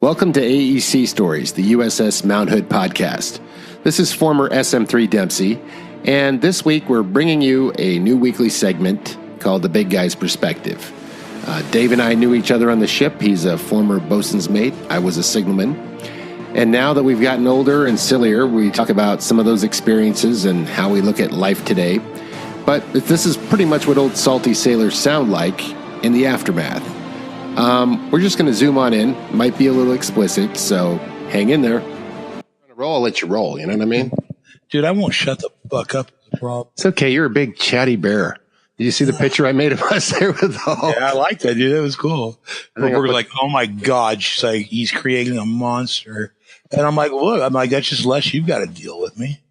Welcome to AEC Stories, the USS Mount Hood podcast. This is former SM3 Dempsey, and this week we're bringing you a new weekly segment called The Big Guy's Perspective. Dave and I knew each other on the ship. He's a former bosun's mate. I was a signalman. And now that we've gotten older and sillier, we talk about some of those experiences and how we look at life today. But this is pretty much what old salty sailors sound like in the aftermath. We're just going to zoom on in. Might be a little explicit, so hang in there. Roll, I'll let you roll, you know what I mean? Dude, I won't shut the fuck up. It's okay, you're a big chatty bear. Did you see the picture I made of us there with all? Yeah, I like that, dude. That was cool. We're like, oh my God. She's like, he's creating a monster. And I'm like, look, that's just less you've got to deal with me.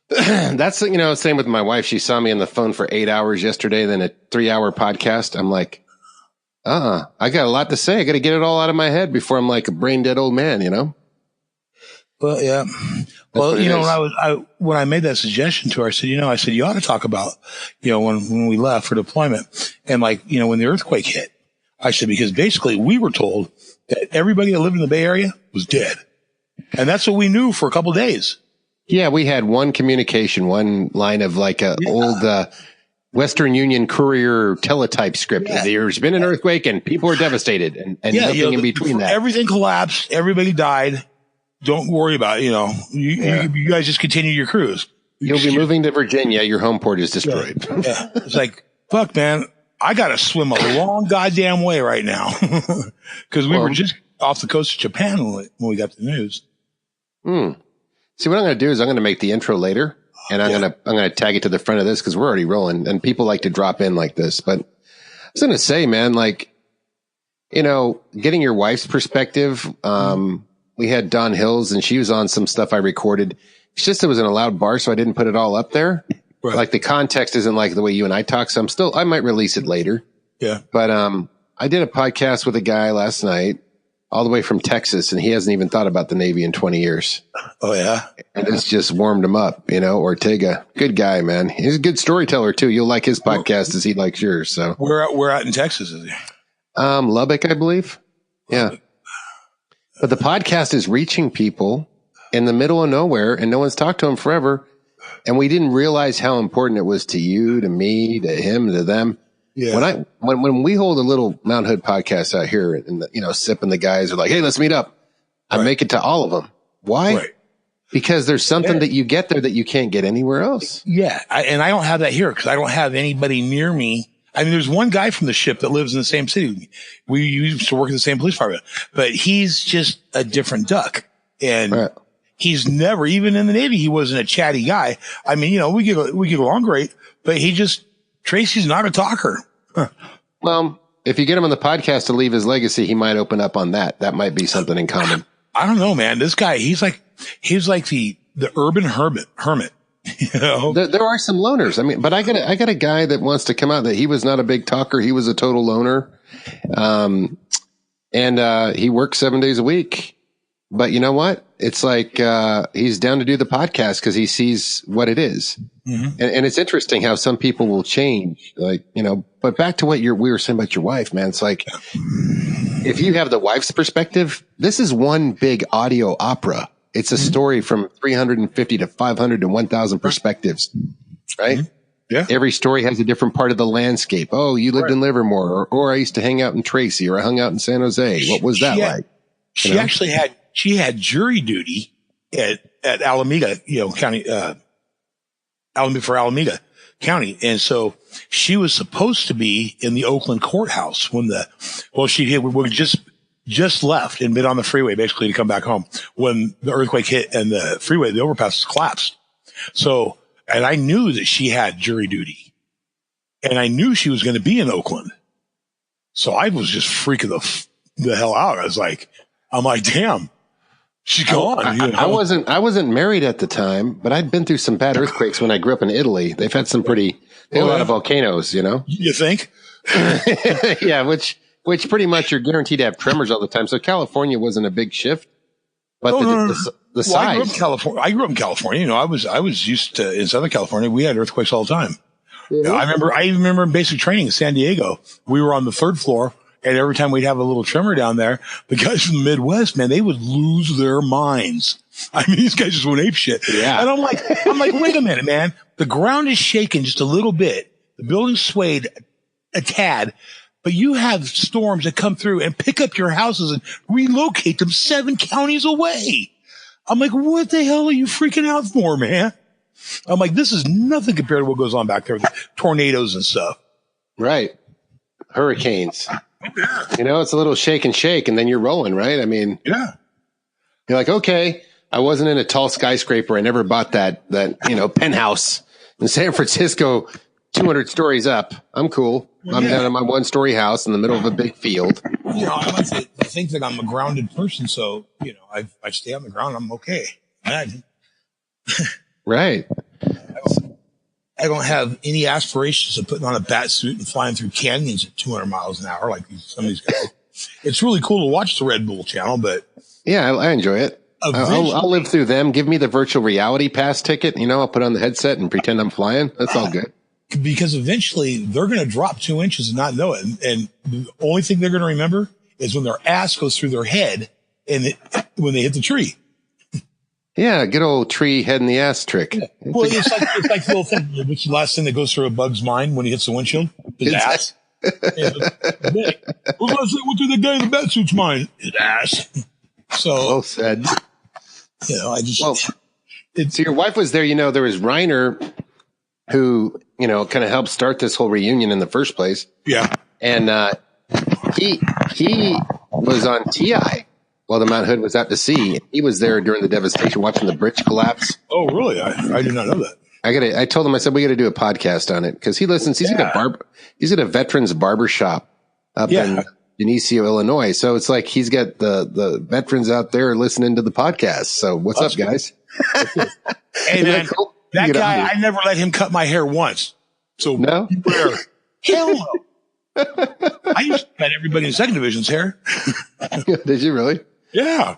That's, same with my wife. She saw me on the phone for 8 hours yesterday, then a 3-hour podcast. I'm like, I got a lot to say. I got to get it all out of my head before I'm like a brain dead old man, Well, yeah. Well, when I made that suggestion to her, I said, you ought to talk about, when we left for deployment and when the earthquake hit, I said, because basically we were told that everybody that lived in the Bay Area was dead. And that's what we knew for a couple of days. Yeah. We had one communication, one line of old, Western Union Courier teletype script. Yeah. There's been an earthquake and people are devastated and nothing in between that. Everything collapsed. Everybody died. Don't worry about it. You guys just continue your cruise. You'll be moving to Virginia. Your home port is destroyed. Yeah. It's like, fuck, man, I got to swim a long goddamn way right now because we were just off the coast of Japan when we got the news. See, what I'm going to do is I'm going to make the intro later. And I'm gonna tag it to the front of this because we're already rolling, and people like to drop in like this. But I was gonna say, man, getting your wife's perspective. We had Dawn Hills, and she was on some stuff I recorded. It's just it was in a loud bar, so I didn't put it all up there. Right. Like the context isn't like the way you and I talk, so I might release it later. Yeah. But I did a podcast with a guy last night, all the way from Texas, and he hasn't even thought about the Navy in 20 years. Oh, yeah? And it's just warmed him up, Ortega. Good guy, man. He's a good storyteller, too. You'll like his podcast as he likes yours. So Where out in Texas is he? Lubbock, I believe. Yeah. But the podcast is reaching people in the middle of nowhere, and no one's talked to him forever. And we didn't realize how important it was to you, to me, to him, to them. Yeah. When we hold a little Mount Hood podcast out here and, Sip and the guys are like, hey, let's meet up. I make it to all of them. Why? Right. Because there's something that you get there that you can't get anywhere else. Yeah. And I don't have that here because I don't have anybody near me. I mean, there's one guy from the ship that lives in the same city. We used to work in the same police department, but he's just a different duck. And he's never, even in the Navy, he wasn't a chatty guy. I mean, we get along great, but Tracy's not a talker. Huh. Well, if you get him on the podcast to leave his legacy, he might open up on that. That might be something in common. I don't know, man. This guy, he's like the urban hermit. There are some loners. I mean, but I got a guy that wants to come out that he was not a big talker. He was a total loner. And he works 7 days a week. But you know what? It's like he's down to do the podcast because he sees what it is. Mm-hmm. And it's interesting how some people will change, but back to what we were saying about your wife, man. It's like, if you have the wife's perspective, this is one big audio opera. It's a story from 350 to 500 to 1,000 perspectives, right? Mm-hmm. Yeah. Every story has a different part of the landscape. Oh, you lived in Livermore, or I used to hang out in Tracy, or I hung out in San Jose. What was that like? She actually had jury duty at Alameda, County, for Alameda County. And so she was supposed to be in the Oakland courthouse when we just left and been on the freeway basically to come back home when the earthquake hit and the overpass collapsed. So, and I knew that she had jury duty and I knew she was going to be in Oakland. So I was just freaking the hell out. I'm like, damn. She's gone. I wasn't married at the time, but I'd been through some bad earthquakes when I grew up in Italy. They've had some they had a lot of volcanoes, You think? Yeah, which pretty much you're guaranteed to have tremors all the time. So California wasn't a big shift, but the size. I grew up in California. I was used to in Southern California. We had earthquakes all the time. Mm-hmm. I remember in basic training in San Diego, we were on the third floor And every time we'd have a little tremor down there, the guys from the Midwest, man, they would lose their minds. I mean, these guys just went ape shit. Yeah. And I'm like, wait a minute, man. The ground is shaking just a little bit. The building swayed a tad, but you have storms that come through and pick up your houses and relocate them 7 counties away. I'm like, what the hell are you freaking out for, man? I'm like, this is nothing compared to what goes on back there with tornadoes and stuff. Right. Hurricanes. You know, it's a little shake and shake, and then you're rolling, right? I mean, yeah. You're like, okay, I wasn't in a tall skyscraper. I never bought that, penthouse in San Francisco, 200 stories up. I'm cool. I'm down in my 1-story house in the middle of a big field. You know, I like to think that I'm a grounded person, so, you know, I stay on the ground. I'm okay. Imagine. Right. I don't have any aspirations of putting on a bat suit and flying through canyons at 200 miles an hour like some of these guys. It's really cool to watch the Red Bull channel, but yeah, I enjoy it. I'll live through them. Give me the virtual reality pass ticket. You know, I'll put on the headset and pretend I'm flying. That's all good. Because eventually they're going to drop 2 inches and not know it. And the only thing they're going to remember is when their ass goes through their head and when they hit the tree. Yeah, good old tree head in the ass trick. Yeah. Well, it's like the little thing. What's the last thing that goes through a bug's mind when he hits the windshield? His ass. What's through the guy in the bat suit's mind? His ass. So well said. You know, so your wife was there. You know, there was Reiner, who kind of helped start this whole reunion in the first place. Yeah, and he was on TI. While the Mount Hood was out to sea, he was there during the devastation, watching the bridge collapse. Oh, really? I did not know that. I told him, I said, we got to do a podcast on it because he listens. He's at a veterans barber shop up in Geneseo, Illinois. So it's like he's got the veterans out there listening to the podcast. So what's up, guys? Hey, man, cool? That guy, I never let him cut my hair once. So no, hell no. I used to cut everybody in second division's hair. Did you really? Yeah.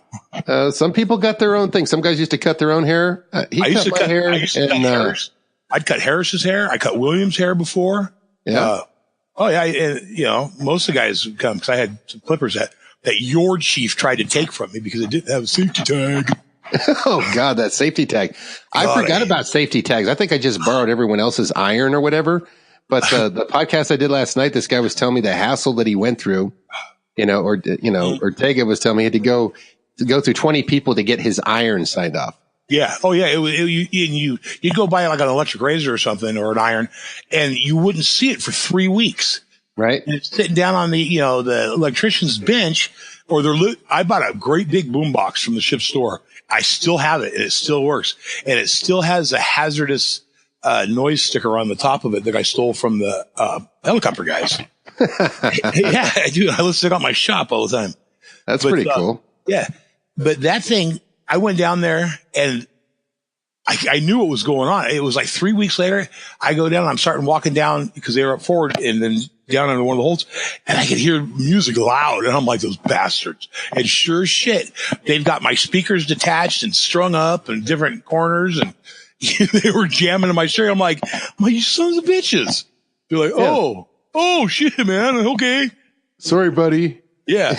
Some people got their own thing. Some guys used to cut their own hair. He cut my hair. I'd cut Harris's hair. I cut Williams' hair before. Yeah. And, most of the guys would come because I had some clippers that your chief tried to take from me because it didn't have a safety tag. Oh, God, that safety tag. I forgot about safety tags. I think I just borrowed everyone else's iron or whatever. But the podcast I did last night, this guy was telling me the hassle that he went through. Ortega was telling me he had to go through 20 people to get his iron signed off. Yeah. Oh, yeah. You'd go buy like an electric razor or something or an iron, and you wouldn't see it for 3 weeks. Right. And it's sitting down on the electrician's bench, or I bought a great big boombox from the ship store. I still have it, and it still works, and it still has a hazardous noise sticker on the top of it that I stole from the helicopter guys. Yeah, I do. I listen to it on my shop all the time. That's pretty cool. Yeah. But that thing, I went down there and I knew what was going on. It was like 3 weeks later. I go down, I'm starting walking down because they were up forward and then down under one of the holes, and I could hear music loud. And I'm like, those bastards. And sure as shit, they've got my speakers detached and strung up in different corners, and they were jamming in my stereo. I'm like, you sons of bitches. They're like, oh shit, man. Okay. Sorry, buddy. Yeah.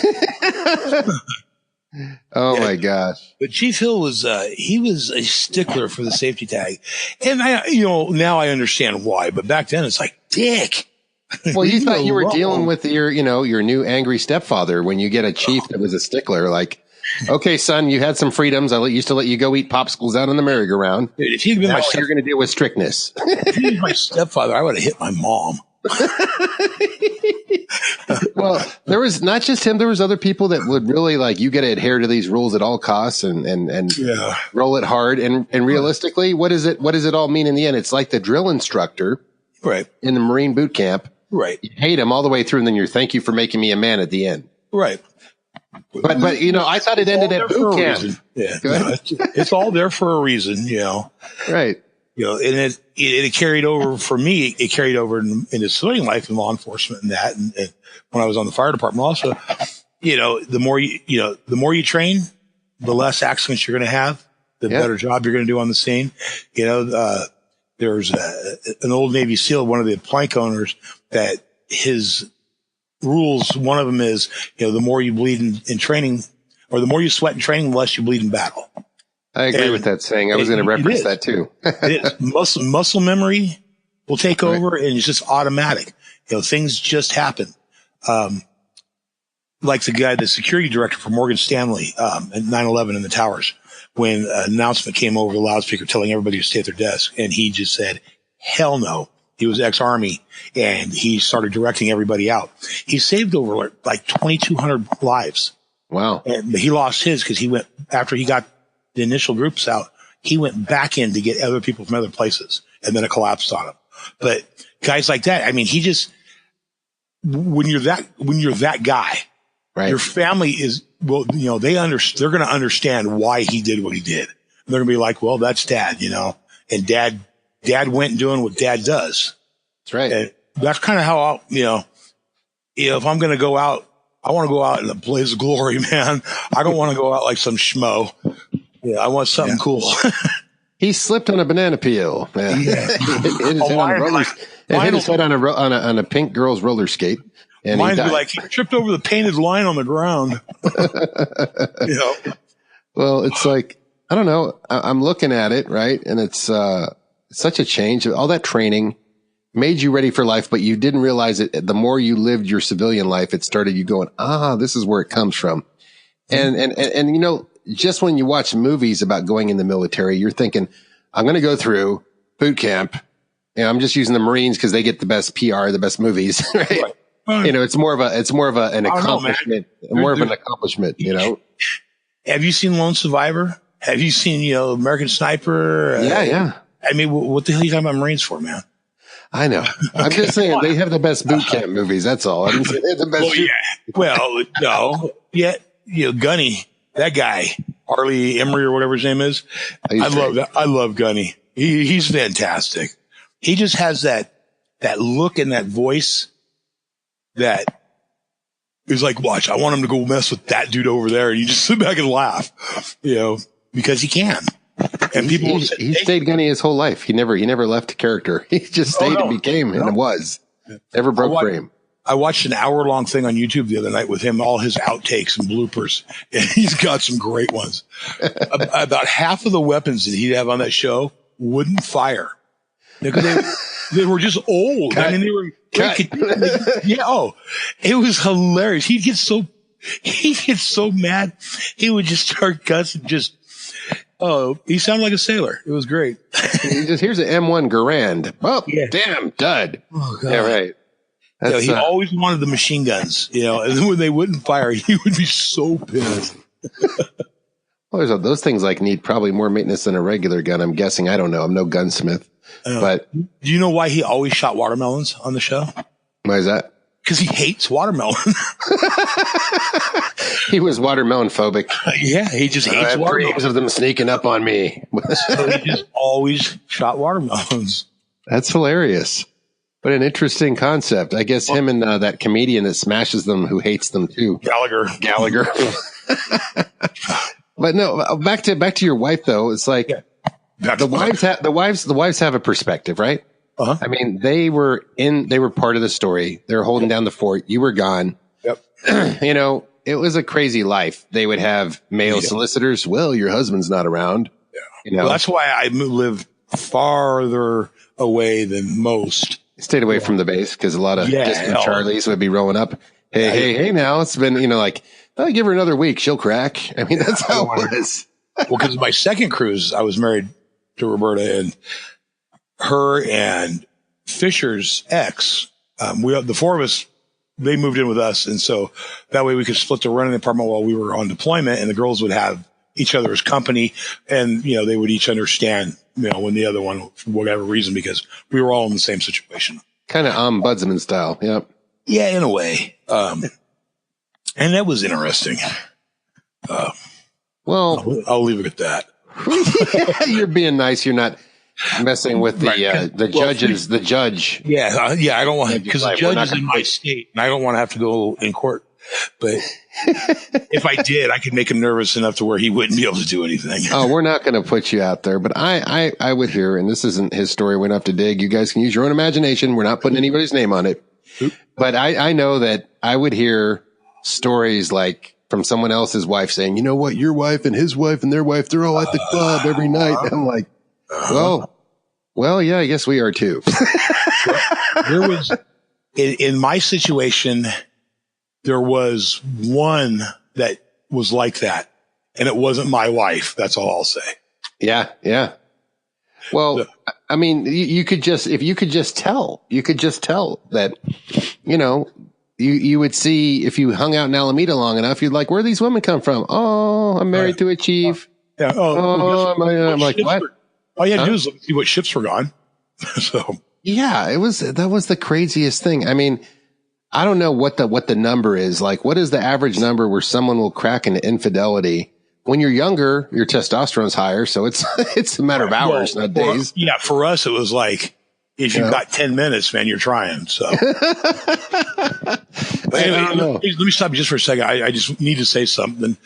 My gosh. But Chief Hill was, he was a stickler for the safety tag. And now I understand why, but back then it's like, dick. Well, you thought you were dealing with your new angry stepfather when you get a chief that was a stickler. Like, okay, son, you had some freedoms. I used to let you go eat popsicles out on the merry-go-round. Dude, if he'd been you're going to deal with strictness. If he was my stepfather, I would have hit my mom. Well, there was not just him. There was other people that would really you got to adhere to these rules at all costs and roll it hard. And realistically, what does it all mean in the end? It's like the drill instructor, right, in the Marine boot camp. Right. You hate him all the way through, and then thank you for making me a man at the end. Right. But I thought it ended at boot camp. Yeah. No, it's all there for a reason, Right. And it carried over for me. It carried over into civilian life and law enforcement and that. And when I was on the fire department also, the more you train, the less accidents you're going to have, the better job you're going to do on the scene. There's an old Navy SEAL, one of the plank owners, that his rules. One of them is, the more you bleed in training, or the more you sweat in training, the less you bleed in battle. I agree with that saying. I was going to reference that too. It is. Muscle memory will take over, and it's just automatic. Things just happen. Like the security director for Morgan Stanley at 9/11 in the towers, when an announcement came over the loudspeaker telling everybody to stay at their desk, and he just said, hell no. He was ex-Army, and he started directing everybody out. He saved over like 2,200 lives. Wow. And he lost his because he went, after he got the initial groups out, he went back in to get other people from other places, and then it collapsed on him. But guys like that, I mean, he just, when you're that guy, right, your family is, well, they're going to understand why he did what he did. They're going to be like, well, that's dad, and dad went doing what dad does. That's right. And that's kind of how if I'm going to go out, I want to go out in a blaze of glory, man. I don't want to go out like some schmo. Yeah, I want something cool. He slipped on a banana peel. Yeah. Hit his head on a pink girl's roller skate. And mine be like, he tripped over the painted line on the ground. Well, it's like, I don't know. I'm looking at it, right? And it's such a change. All that training made you ready for life, but you didn't realize it. The more you lived your civilian life, it started you going, this is where it comes from. And just when you watch movies about going in the military, you're thinking, I'm going to go through boot camp. I'm just using the Marines because they get the best PR, the best movies, right? It's more of an accomplishment, an accomplishment, Have you seen Lone Survivor? Have you seen, American Sniper? Yeah. I mean, what the hell are you talking about Marines for, man? I know. I'm just saying they have the best boot camp movies. That's all. I didn't say they have the best. Well, no. Yeah. Gunny, that guy, Arlie Emery or whatever his name is. I love that. I love Gunny. He's fantastic. He just has that look and that voice that is like, watch, I want him to go mess with that dude over there. And you just sit back and laugh, because he can. And he stayed Gunny his whole life. He never left character. He just stayed and became and was. Never broke frame. I watched an hour-long thing on YouTube the other night with him, all his outtakes and bloopers, and he's got some great ones. About half of the weapons that he'd have on that show wouldn't fire. They were just old. I mean, they were. It was hilarious. He'd get so mad. He would just start cussing. He sounded like a sailor. It was great. Here's an M1 Garand. Oh, damn, dud. Oh, God. Yeah, right. He always wanted the machine guns, and then when they wouldn't fire, he would be so pissed. Well, those things need probably more maintenance than a regular gun. I'm guessing. I don't know. I'm no gunsmith. But do you know why he always shot watermelons on the show? Why is that? Because he hates watermelon. He was watermelon phobic. Yeah, he just hates watermelon. Dreams of them sneaking up on me. So he just always shot watermelons. That's hilarious. But an interesting concept. I guess him and that comedian that smashes them, who hates them too, Gallagher. But no, back to your wife though. It's like the wives have a perspective, right? Uh-huh. I mean, they were part of the story. They were holding down the fort. You were gone. Yep. It was a crazy life. They would have male solicitors. Well, your husband's not around. Yeah. Well, that's why I lived farther away than most. Stayed away from the base because a lot of distant Charlies would be rolling up. Hey, now it's been, I'll give her another week. She'll crack. I mean, that's how it was. Well, because my second cruise, I was married to Roberta, and her and Fisher's ex, the four of us, they moved in with us. And so that way we could split the renting apartment while we were on deployment, and the girls would have each other as company. And, they would each understand, when the other one, for whatever reason, because we were all in the same situation. Kind of Ombudsman style. Yep. Yeah, in a way. And that was interesting. Well, I'll leave it at that. You're being nice. You're not messing with the judges. The judge. Yeah. I don't want, because the judge is in my state, and I don't want to have to go in court. But if I did, I could make him nervous enough to where he wouldn't be able to do anything. Oh, we're not going to put you out there, but I would hear, and this isn't his story. We don't have to dig. You guys can use your own imagination. We're not putting anybody's name on it. But I know that I would hear stories like from someone else's wife saying, you know what, your wife and his wife and their wife, they're all at the club every night. And I'm like, well, yeah, I guess we are too. There was, in my situation, there was one that was like that, and it wasn't my wife. That's all I'll say. Yeah. Yeah. Well, I mean, you could just tell that, you know, you would see if you hung out in Alameda long enough, you'd like, where these women come from? Oh, I'm married to a chief. Yeah. I'm like, what? All you had to do is look, see what ships were gone. So yeah, that was the craziest thing. I mean, I don't know what the number is. Like, what is the average number where someone will crack into infidelity? When you're younger, your testosterone's higher, so it's a matter of hours, not days. Yeah, for us, it was like, if you've got 10 minutes, man, you're trying. So, but anyway, let me stop you just for a second. I just need to say something.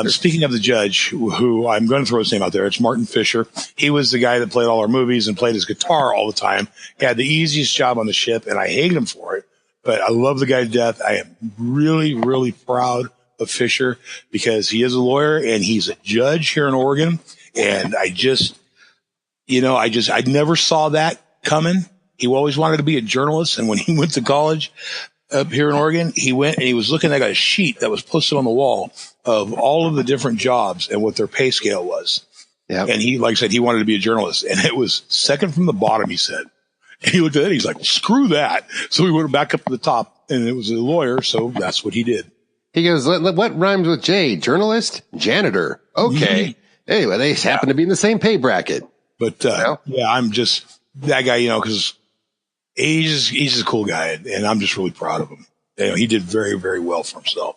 Speaking of the judge, who I'm going to throw his name out there, it's Martin Fisher. He was the guy that played all our movies and played his guitar all the time. He had the easiest job on the ship, and I hate him for it. But I love the guy to death. I am really, really proud of Fisher because he is a lawyer and he's a judge here in Oregon. And I never saw that coming. He always wanted to be a journalist. And when he went to college up here in Oregon, he went and he was looking at a sheet that was posted on the wall of all of the different jobs and what their pay scale was. Yeah. And he, like I said, he wanted to be a journalist, and it was second from the bottom, he said. And he looked at it, he's like, well, screw that. So he went back up to the top, and it was a lawyer. So that's what he did. He goes, what rhymes with J? Journalist? Janitor. Okay. Anyway, they happen to be in the same pay bracket. But, yeah, I'm just that guy, cause he's just a cool guy, and I'm just really proud of him. He did very, very well for himself.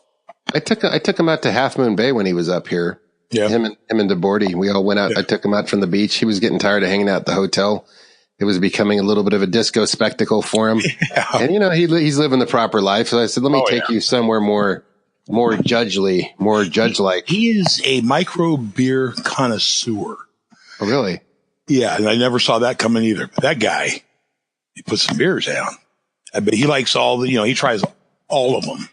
I took him out to Half Moon Bay when he was up here. Yeah. Him and DeBordy. We all went out. Yeah. I took him out from the beach. He was getting tired of hanging out at the hotel. It was becoming a little bit of a disco spectacle for him. Yeah. And, he's living the proper life. So I said, let me take you somewhere more judge-like. He is a micro beer connoisseur. Oh, really? Yeah. And I never saw that coming either. But that guy, he puts some beers down. But he likes he tries all of them.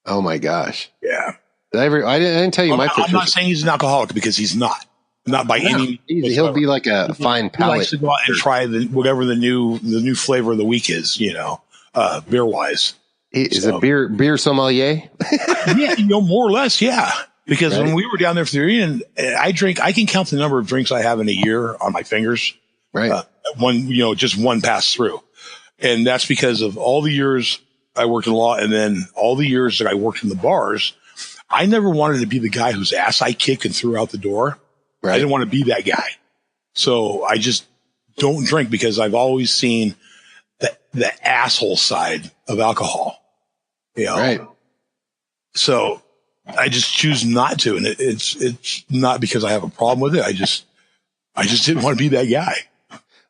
Oh my gosh. Yeah. I didn't tell you my I'm not saying he's an alcoholic because he's not. Not by any means. He'll be like a fine palate. He likes to go out and try whatever the new flavor of the week is, beer wise. Is it beer sommelier? Yeah, more or less, yeah. Because when we were down there for the reunion, I can count the number of drinks I have in a year on my fingers. Right. Just one pass through. And that's because of all the years I worked in law and then all the years that I worked in the bars. I never wanted to be the guy whose ass I kicked and threw out the door. Right. I didn't want to be that guy. So I just don't drink because I've always seen the asshole side of alcohol. Right. So I just choose not to. And it's not because I have a problem with it. I just didn't want to be that guy.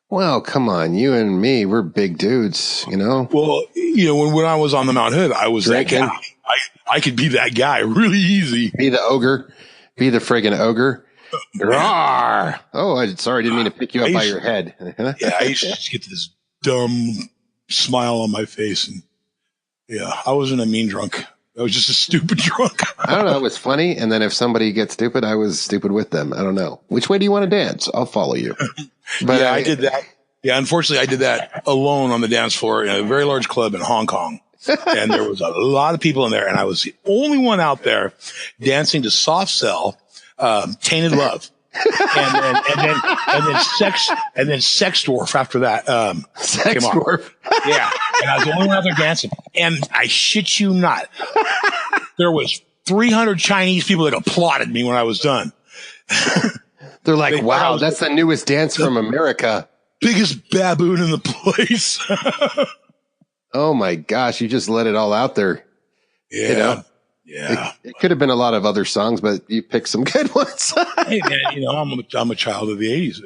Well, come on. You and me, we're big dudes, Well, when I was on the Mount Hood, I was drinking. That guy. I could be that guy really easy. Be the ogre. Be the friggin' ogre. Rawr. Oh, sorry. I didn't mean to pick you up by your head. Yeah. I used to just get this dumb smile on my face. And I wasn't a mean drunk. I was just a stupid drunk. I don't know. It was funny. And then if somebody gets stupid, I was stupid with them. I don't know. Which way do you want to dance? I'll follow you. But I did that. Yeah. Unfortunately, I did that alone on the dance floor in a very large club in Hong Kong. And there was a lot of people in there. And I was the only one out there dancing to Soft Cell. Tainted Love, and then Sex Dwarf after that. Sex Dwarf, yeah. And I was the only one out there dancing, and I shit you not, there was 300 Chinese people that applauded me when I was done. They're like, "Wow, that's the newest dance from America." Biggest baboon in the place. Oh my gosh, you just let it all out there. Yeah. Yeah, it could have been a lot of other songs, but you picked some good ones. Hey man, I'm a child of the '80s.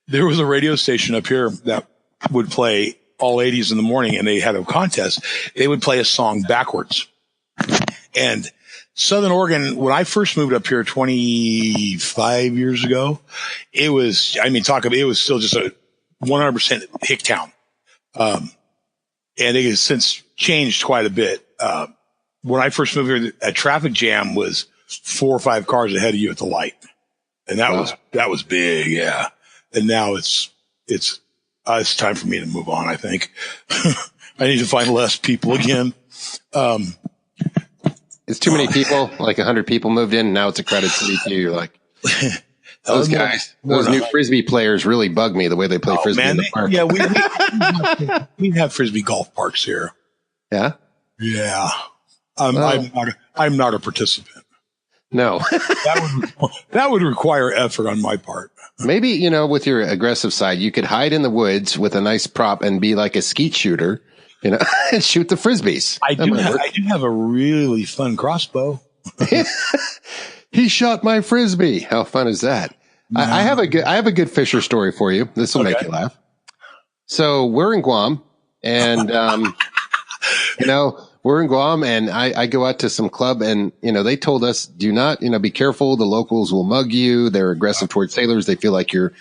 There was a radio station up here that would play all '80s in the morning, and they had a contest. They would play a song backwards. And Southern Oregon, when I first moved up here 25 years ago, it was still just a 100% hick town. and it has since changed quite a bit. When I first moved here, a traffic jam was 4 or 5 cars ahead of you at the light. And that was big. Yeah. And now it's time for me to move on, I think. I need to find less people again. It's too many people, like 100 people moved in. And now it's a crowded city too. You're like, those guys, those new Frisbee players really bug me the way they play Frisbee in the park. Yeah. We have Frisbee golf parks here. Yeah. Yeah. I'm not a participant. No. That would require effort on my part. Maybe, with your aggressive side, you could hide in the woods with a nice prop and be like a skeet shooter, and shoot the Frisbees. I do have a really fun crossbow. He shot my Frisbee. How fun is that? No. I have a good Fisher story for you. This will make you laugh. So we're in Guam and, we're in Guam and I go out to some club and, they told us, do not, be careful. The locals will mug you. They're aggressive towards sailors. They feel like you're,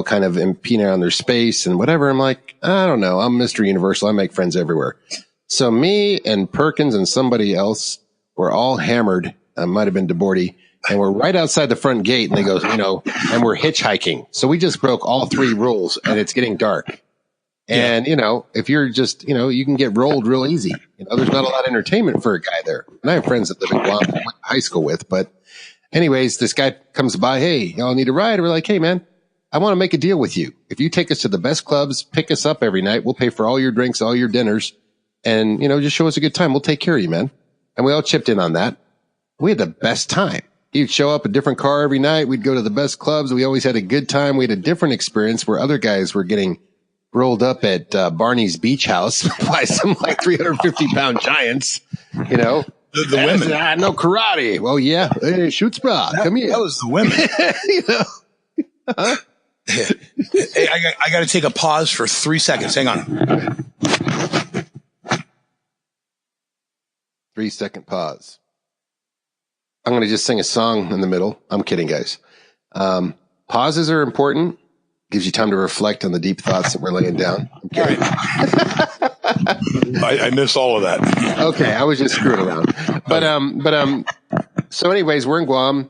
kind of impeding on their space and whatever. I'm like, I don't know. I'm Mr. Universal. I make friends everywhere. So me and Perkins and somebody else were all hammered. Might have been DeBordy. And we're right outside the front gate and they go, and we're hitchhiking. So we just broke all 3 rules and it's getting dark. And, if you're just, you can get rolled real easy. There's not a lot of entertainment for a guy there. And I have friends that live in Guam I went to high school with. But anyways, this guy comes by. Hey, y'all need a ride? We're like, hey, man, I want to make a deal with you. If you take us to the best clubs, pick us up every night, we'll pay for all your drinks, all your dinners. And, just show us a good time. We'll take care of you, man. And we all chipped in on that. We had the best time. He'd show up a different car every night. We'd go to the best clubs. We always had a good time. We had a different experience where other guys were getting rolled up at Barney's beach house by some like 350-pound giants, The women. I know karate. Well, yeah. Hey, shoots bra. Come here. That was the women. Hey, I got to take a pause for 3 seconds. Hang on. 3-second pause. I'm going to just sing a song in the middle. I'm kidding, guys. Pauses are important. Gives you time to reflect on the deep thoughts that we're laying down. I'm kidding. I missed all of that. Okay, I was just screwing around. So anyways, we're in Guam,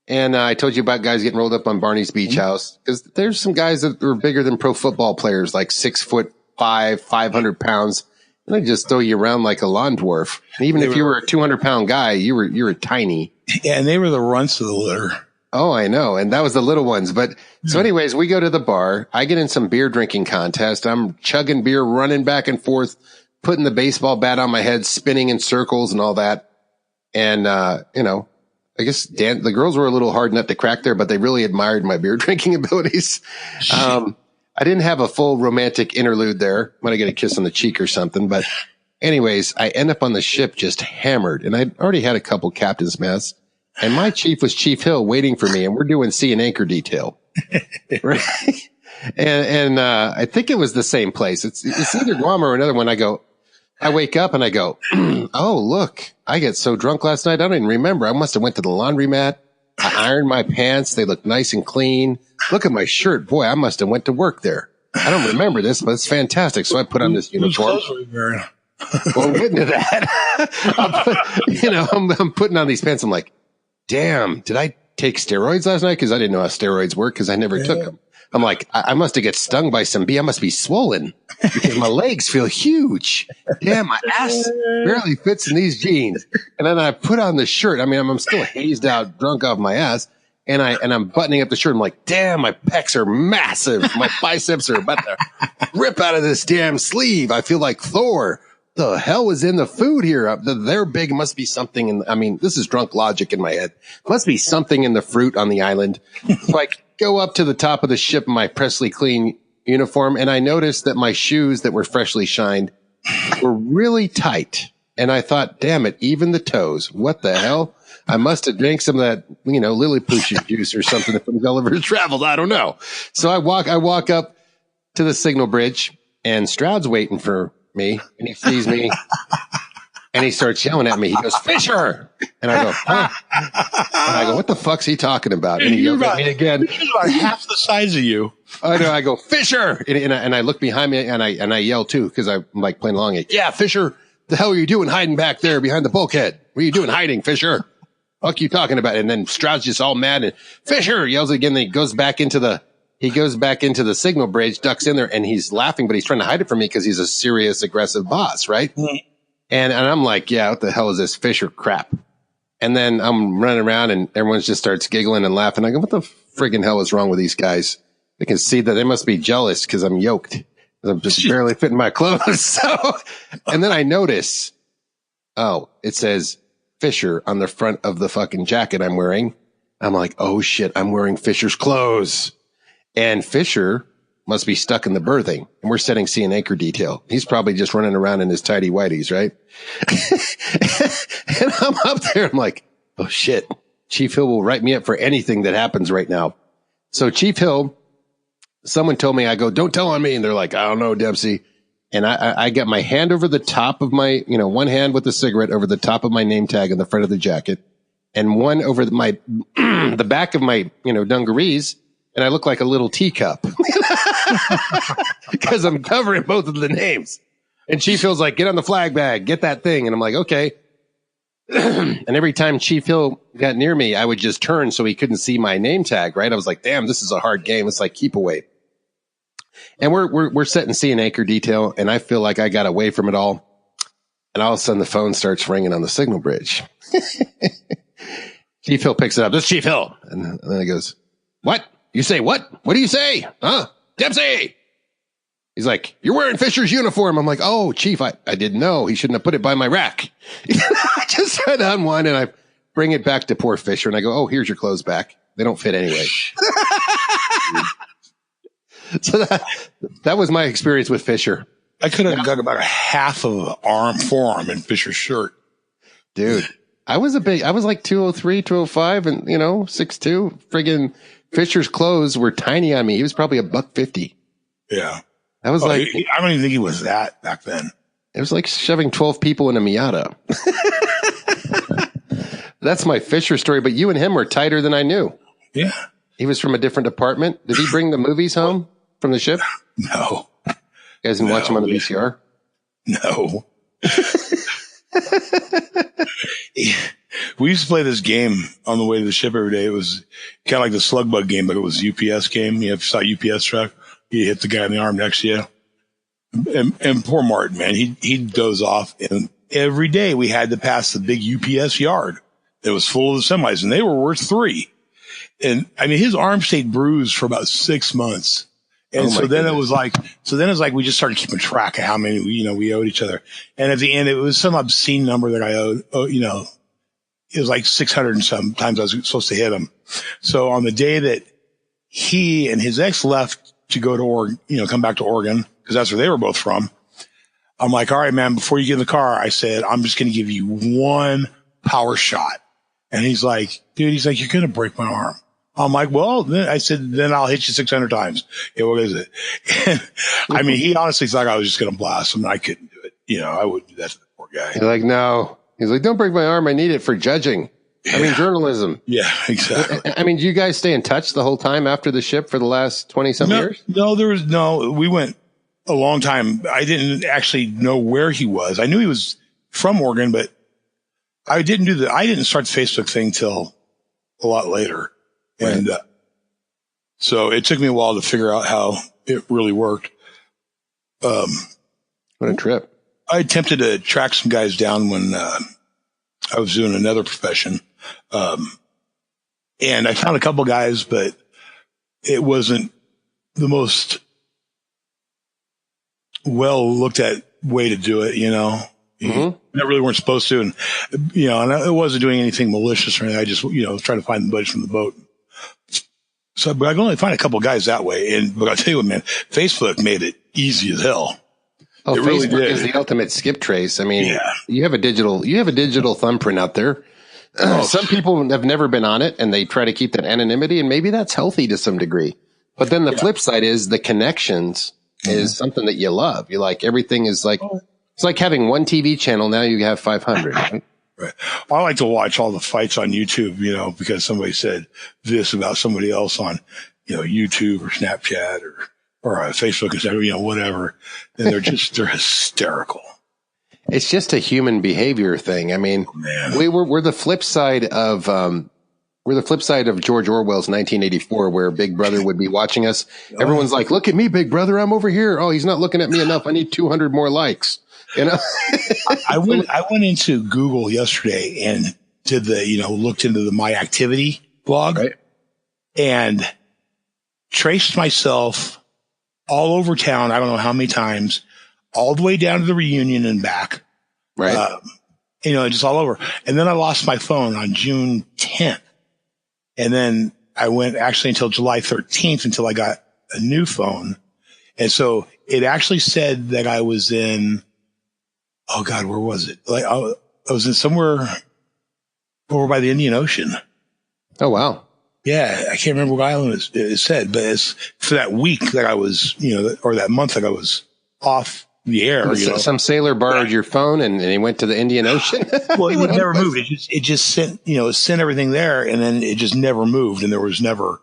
and I told you about guys getting rolled up on Barney's beach house because there's some guys that were bigger than pro football players, like 6'5", 500 pounds. And they just throw you around like a lawn dwarf. And even if you were a 200-pound guy, you were tiny. Yeah, and they were the runts of the litter. Oh, I know. And that was the little ones. But so anyways, we go to the bar. I get in some beer drinking contest. I'm chugging beer, running back and forth, putting the baseball bat on my head, spinning in circles and all that. And, I guess the girls were a little hard nut to crack there, but they really admired my beer drinking abilities. I didn't have a full romantic interlude there. Might have got a kiss on the cheek or something. But anyways, I end up on the ship just hammered. And I'd already had a couple captain's mess. And my chief was Chief Hill waiting for me, and we're doing sea and anchor detail. Right? And I think it was the same place. It's either Guam or another one. I wake up and I go, oh, look, I get so drunk last night. I don't even remember. I must have went to the laundromat. I ironed my pants. They look nice and clean. Look at my shirt. Boy, I must have went to work there. I don't remember this, but it's fantastic. So I put on this uniform. Whose clothes were you wearing? Well, I'm getting to that. I'm putting on these pants. I'm like, damn, did I take steroids last night? Because I didn't know how steroids work because I never took them. I'm like, I must have get stung by some bee. I must be swollen because my legs feel huge. Damn, my ass barely fits in these jeans. And then I put on the shirt. I mean, I'm still hazed out, drunk off my ass. And I'm buttoning up the shirt. I'm like, damn, my pecs are massive. My biceps are about to rip out of this damn sleeve. I feel like Thor. The hell was in the food here? They're big. Must be something this is drunk logic in my head. Must be something in the fruit on the island. So I go up to the top of the ship in my Presley clean uniform, and I noticed that my shoes that were freshly shined were really tight. And I thought, damn it, even the toes. What the hell? I must have drank some of that, Lilliput juice or something from Gulliver's Travels. I don't know. So I walk up to the signal bridge, and Stroud's waiting for me, and he sees me, And he starts yelling at me. He goes, Fisher. And I go, huh? And I go, what the fuck's he talking about? And he yells at me again. He's about half the size of you. I know. I go, Fisher. And I look behind me and I yell too, because I'm like playing along. Yeah, Fisher, the hell are you doing hiding back there behind the bulkhead? What are you doing hiding, Fisher? Fuck you talking about? And then Stroud's just all mad and Fisher yells again. Then he goes back into the signal bridge, ducks in there, and he's laughing, but he's trying to hide it from me because he's a serious, aggressive boss, right? Mm-hmm. And I'm like, yeah, what the hell is this Fisher crap? And then I'm running around and everyone just starts giggling and laughing. I go, what the friggin' hell is wrong with these guys? They can see that they must be jealous because I'm yoked. I'm just barely fitting my clothes. So, and then I notice, it says Fisher on the front of the fucking jacket I'm wearing. I'm like, oh shit, I'm wearing Fisher's clothes. And Fisher must be stuck in the berthing. And we're setting sea and anchor detail. He's probably just running around in his tidy whities, right? And I'm up there. I'm like, oh shit. Chief Hill will write me up for anything that happens right now. So Chief Hill, someone told me, I go, don't tell on me. And they're like, I don't know, Dempsey. And I got my hand over the top of my, one hand with the cigarette over the top of my name tag in the front of the jacket and one over my, the back of my, dungarees. And I look like a little teacup because I'm covering both of the names. And Chief Hill's like, get on the flag bag, get that thing. And I'm like, okay. And every time Chief Hill got near me, I would just turn so he couldn't see my name tag, right? I was like, damn, this is a hard game. It's like keep away. And we're setting sea and anchor detail. And I feel like I got away from it all. And all of a sudden the phone starts ringing on the signal bridge. Chief Hill picks it up. This is Chief Hill. And then he goes, what? You say what? What do you say? Huh? Dempsey! He's like, you're wearing Fisher's uniform. I'm like, oh, Chief, I didn't know. He shouldn't have put it by my rack. I just read on one and I bring it back to poor Fisher and I go, oh, here's your clothes back. They don't fit anyway. So that was my experience with Fisher. I could have got about a half of an forearm in Fisher's shirt. Dude, I was like 203, 205 and, 6'2". Friggin' Fisher's clothes were tiny on me. He was probably $150. Yeah. That was I don't even think he was that back then. It was like shoving 12 people in a Miata. That's my Fisher story, but you and him were tighter than I knew. Yeah. He was from a different department. Did he bring the movies home from the ship? No. You guys didn't watch them on the VCR? No. We used to play this game on the way to the ship every day. It was kind of like the slug bug game, but it was a UPS game. You saw UPS truck, you hit the guy in the arm next to you. And poor Martin, man, he'd doze off. And every day we had to pass the big UPS yard that was full of the semis, and they were worth $3. And I mean, his arm stayed bruised for about 6 months. And then it was like we just started keeping track of how many, we owed each other. And at the end, it was some obscene number that I owed, it was like 600 and some times I was supposed to hit him. So on the day that he and his ex left to go to Oregon, come back to Oregon, because that's where they were both from, I'm like, all right, man, before you get in the car, I said, I'm just going to give you one power shot. And he's like, dude, you're going to break my arm. I'm like, well, then I'll hit you 600 times. Yeah, what is it? And, I mean, he honestly thought I was just going to blast him. I couldn't do it. I wouldn't do that to the poor guy. You're like, no. He's like, don't break my arm. I need it for judging. Yeah. I mean, journalism. Yeah, exactly. I mean, do you guys stay in touch the whole time after the ship for the last 20-some years? No, we went a long time. I didn't actually know where he was. I knew he was from Oregon, but I didn't start the Facebook thing till a lot later. Right. And so it took me a while to figure out how it really worked. What a trip. I attempted to track some guys down when I was doing another profession. And I found a couple guys, but it wasn't the most well looked at way to do it, Mm-hmm. They really weren't supposed to. And, and I wasn't doing anything malicious or anything. I just, was trying to find the buddies from the boat. So, but I can only find a couple of guys that way. But I'll tell you what, man, Facebook made it easy as hell. Oh, it Facebook really is the ultimate skip trace. I mean, you have a digital thumbprint out there. Some people have never been on it and they try to keep that anonymity, and maybe that's healthy to some degree. But then the flip side is the connections is something that you love. You like everything is like It's like having one TV channel. Now you have 500. Right? Right. Well, I like to watch all the fights on YouTube, because somebody said this about somebody else on, YouTube or Snapchat or Facebook, etc., whatever. And they're hysterical. It's just a human behavior thing. I mean, we're the flip side of George Orwell's 1984, where Big Brother would be watching us. Everyone's like, "Look at me, Big Brother. I'm over here. Oh, he's not looking at me enough. I need 200 more likes." I went into Google yesterday and did looked into the My Activity blog, right, and traced myself all over town. I don't know how many times, all the way down to the reunion and back. Right. Just all over. And then I lost my phone on June 10th. And then I went actually until July 13th until I got a new phone. And so it actually said that I was in, oh God, where was it? Like I was in somewhere over by the Indian Ocean. Oh, wow. Yeah. I can't remember what island it said, but it's for that week that I was, or that month that I was off the air. Some sailor borrowed your phone and he went to the Indian Ocean. Well, it never moved. It just sent, sent everything there, and then it just never moved, and there was never,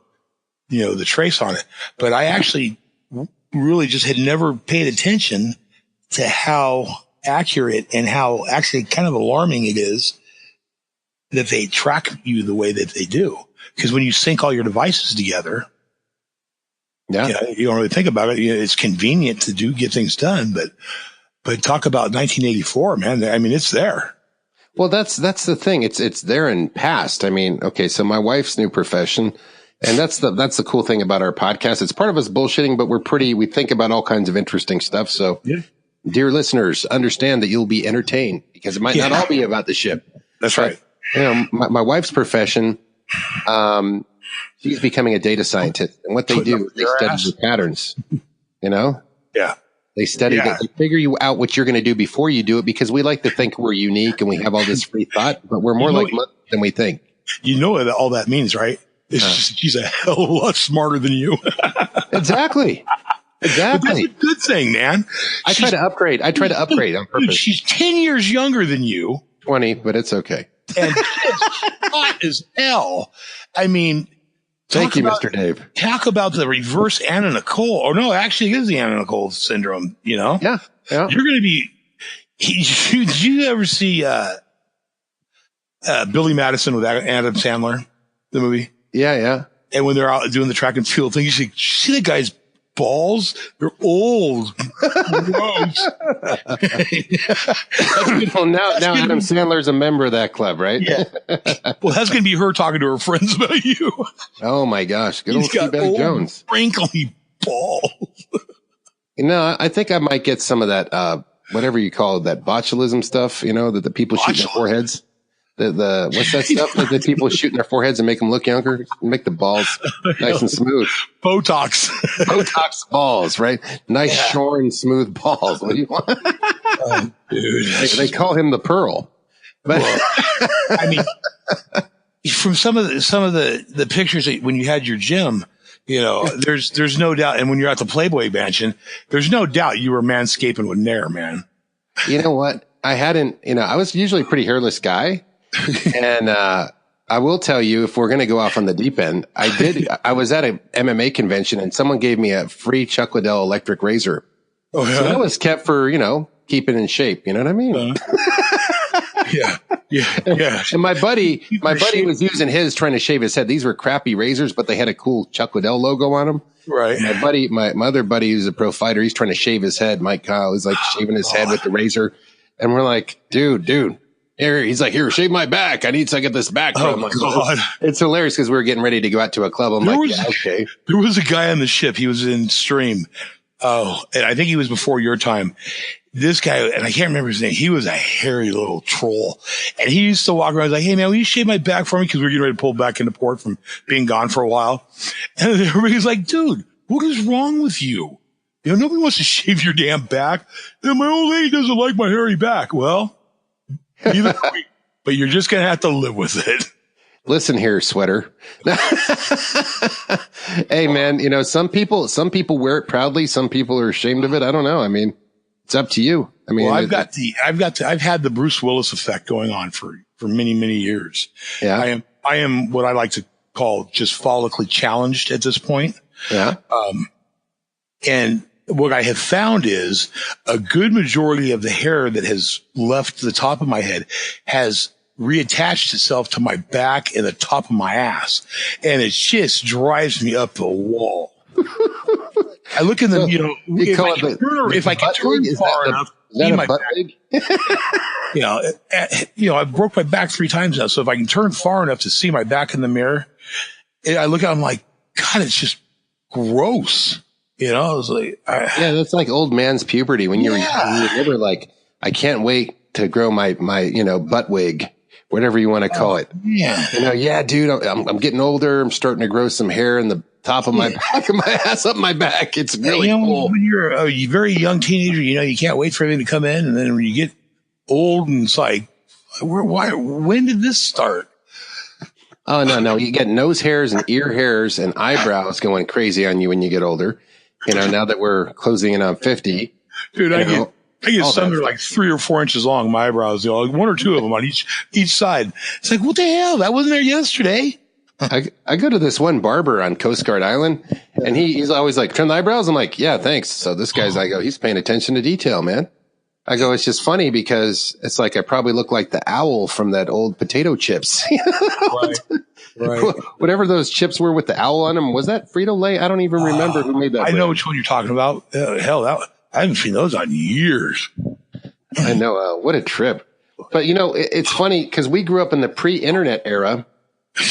the trace on it. But I actually really just had never paid attention to how accurate and how actually kind of alarming it is that they track you the way that they do. Because when you sync all your devices together, you don't really think about it. It's convenient to get things done, but talk about 1984, man. I mean, it's there. Well, that's the thing. It's there in past. I mean, okay, so my wife's new profession, and that's the cool thing about our podcast. It's part of us bullshitting, but we think about all kinds of interesting stuff. So, dear listeners, understand that you'll be entertained because it might not all be about the ship. That's right. My wife's profession, she's becoming a data scientist, and what they do, they study the patterns, Yeah. They study that. They figure you out what you're going to do before you do it, because we like to think we're unique and we have all this free thought, but we're more like monkeys than we think. You know what all that means, right? It's just, she's a hell of a lot smarter than you. Exactly. But that's a good thing, man. I try to upgrade on purpose. Dude, she's 10 years younger than you. 20, but it's okay. And just hot as hell. I mean, thank you, Mr. Dave. Talk about the reverse Anna Nicole. Or no, actually it is the Anna Nicole syndrome, Yeah. You're going to be, did you ever see Billy Madison with Adam Sandler, the movie? Yeah. And when they're out doing the track and field thing, you see the guy's balls? They're old. Gross. Well, now Adam Sandler's a member of that club, right? Yeah. Well, that's going to be her talking to her friends about you. Oh my gosh. Good old Steve Jones. Wrinkly balls. I think I might get some of that, whatever you call it, that botulism stuff, that the people shoot in their foreheads. The what's that stuff that the people shoot in their foreheads and make them look younger? Make the balls nice and smooth. Botox balls, right? Nice, shorn, smooth balls. What do you want? Dude, they call him the Pearl. But I mean, from some of the pictures that when you had your gym, there's no doubt. And when you're at the Playboy Mansion, there's no doubt you were manscaping with Nair, man. You know what? I hadn't. I was usually a pretty hairless guy. And I will tell you, if we're going to go off on the deep end, I was at a MMA convention and someone gave me a free Chuck Liddell electric razor. Oh, yeah? So that was kept for, keeping in shape. You know what I mean? Yeah. And my buddy was using his trying to shave his head. These were crappy razors, but they had a cool Chuck Liddell logo on them. Right. My other buddy who's a pro fighter, he's trying to shave his head. Mike Kyle is like shaving his head with the razor. And we're like, dude. He's like, here, shave my back. I need to get this back. Oh, my God. It's hilarious because we were getting ready to go out to a club. I'm okay. There was a guy on the ship. He was in Stream. Oh, and I think he was before your time. This guy, and I can't remember his name. He was a hairy little troll. And he used to walk around like, hey, man, will you shave my back for me? Because we were getting ready to pull back into port from being gone for a while. And everybody's like, dude, what is wrong with you? Nobody wants to shave your damn back. And my old lady doesn't like my hairy back. Well, either way, but you're just going to have to live with it. Listen here, sweater. Hey, man, some people wear it proudly. Some people are ashamed of it. I don't know. I mean, it's up to you. I mean, well, I've had the Bruce Willis effect going on for many, many years. Yeah. I am what I like to call just follically challenged at this point. Yeah. And what I have found is a good majority of the hair that has left the top of my head has reattached itself to my back and the top of my ass. And it just drives me up the wall. I look in the, if I can turn far enough, see my back. I broke my back 3 times now. So if I can turn far enough to see my back in the mirror, I look at it, I'm like, God, it's just gross. I was like, that's like old man's puberty when you were never like, I can't wait to grow my butt wig, whatever you want to call it. Yeah. Dude, I'm getting older. I'm starting to grow some hair in the top of my back and my ass up my back. It's really cool. When you're a very young teenager, you can't wait for everything to come in. And then when you get old and it's like, when did this start? Oh, no. You get nose hairs and ear hairs and eyebrows going crazy on you when you get older. Now that we're closing in on 50. Dude, I get some that are like 3 or 4 inches long, my eyebrows, 1 or 2 of them on each side. It's like, what the hell? That wasn't there yesterday. I go to this one barber on Coast Guard Island, and he's always like, trim the eyebrows. I'm like, yeah, thanks. So this guy's, he's paying attention to detail, man. I go, it's just funny because it's like I probably look like the owl from that old potato chips. Right. Whatever those chips were with the owl on them. Was that Frito-Lay? I don't even remember who made that. I know which one you're talking about. I haven't seen those on years. I know. What a trip. But, it's funny because we grew up in the pre-internet era.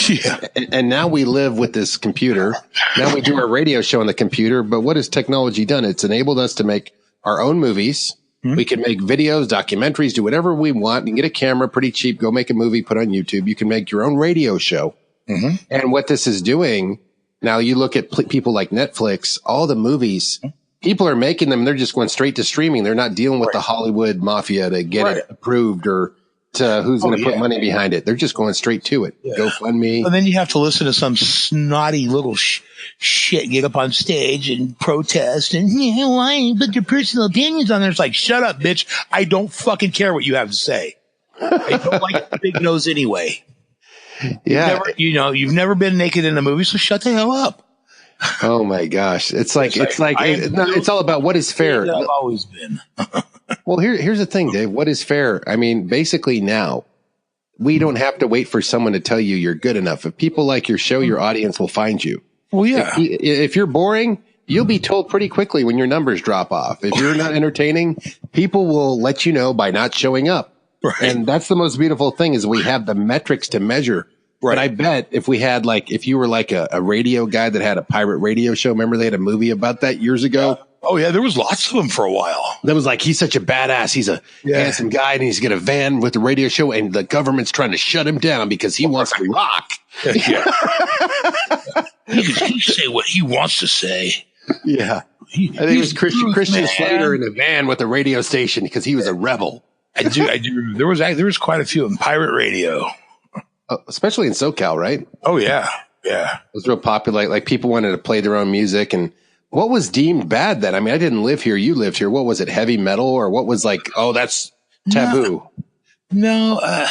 Yeah. And now we live with this computer. Now we do our radio show on the computer. But what has technology done? It's enabled us to make our own movies. Mm-hmm. We can make videos, documentaries, do whatever we want. You can get a camera pretty cheap, go make a movie, put on YouTube. You can make your own radio show. Mm-hmm. And what this is doing, now you look at people like Netflix, all the movies, people are making them. They're just going straight to streaming. They're not dealing with the Hollywood mafia to get it approved or to who's going to put money behind it. They're just going straight to it. Yeah. GoFundMe. And then you have to listen to some snotty little shit get up on stage and protest and why put your personal opinions on there. It's like, shut up, bitch. I don't fucking care what you have to say. I don't like the big nose anyway. Yeah. You've never been naked in a movie, so shut the hell up. Oh my gosh. It's all about what is fair. I've always been. Well, here's the thing, Dave. What is fair? I mean, basically now we don't have to wait for someone to tell you you're good enough. If people like your show, your audience will find you. Well, yeah. If you're boring, you'll be told pretty quickly when your numbers drop off. If you're not entertaining, people will let you know by not showing up. Right. And that's the most beautiful thing is we have the metrics to measure. Right. But I bet if we had if you were like a radio guy that had a pirate radio show, remember they had a movie about that years ago? Oh yeah, there was lots of them for a while. That was like, he's such a badass. He's a handsome guy and he's got a van with the radio show and the government's trying to shut him down because he wants to rock. Yeah. He can say what he wants to say. Yeah. I think it was Christian Slater in a van with a radio station because he was a rebel. I do. There was quite a few in pirate radio. Especially in SoCal, right? Oh, yeah. Yeah. It was real popular. Like people wanted to play their own music. And what was deemed bad then? I mean, I didn't live here. You lived here. What was it? Heavy metal? Or what was that's taboo? No.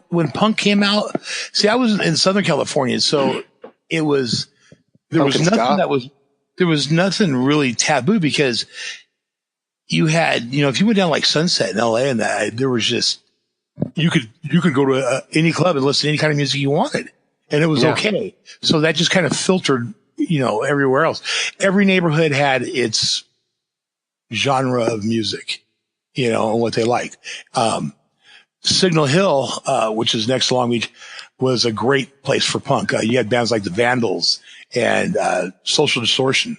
When punk came out, see, I was in Southern California. So there was nothing really taboo because you had, if you went down like Sunset in LA and that, there was just, you could go to any club and listen to any kind of music you wanted and it was okay. So that just kind of filtered, everywhere else. Every neighborhood had its genre of music, and what they liked. Signal Hill, which is next to Long Beach, was a great place for punk. You had bands like the Vandals and Social Distortion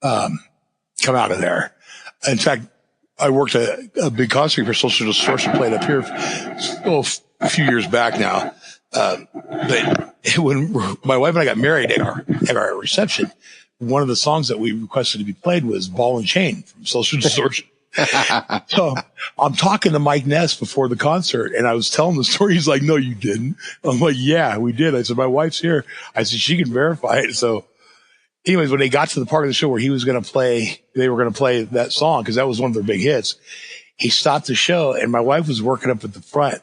come out of there. In fact, I worked a big concert for Social Distortion played up here a few years back now. But when my wife and I got married at our reception, one of the songs that we requested to be played was Ball and Chain from Social Distortion. So I'm talking to Mike Ness before the concert and I was telling the story. He's like, no, you didn't. I'm like, yeah, we did. I said, my wife's here. I said, she can verify it. So anyways, when they got to the part of the show where they were going to play that song, because that was one of their big hits, he stopped the show, and my wife was working up at the front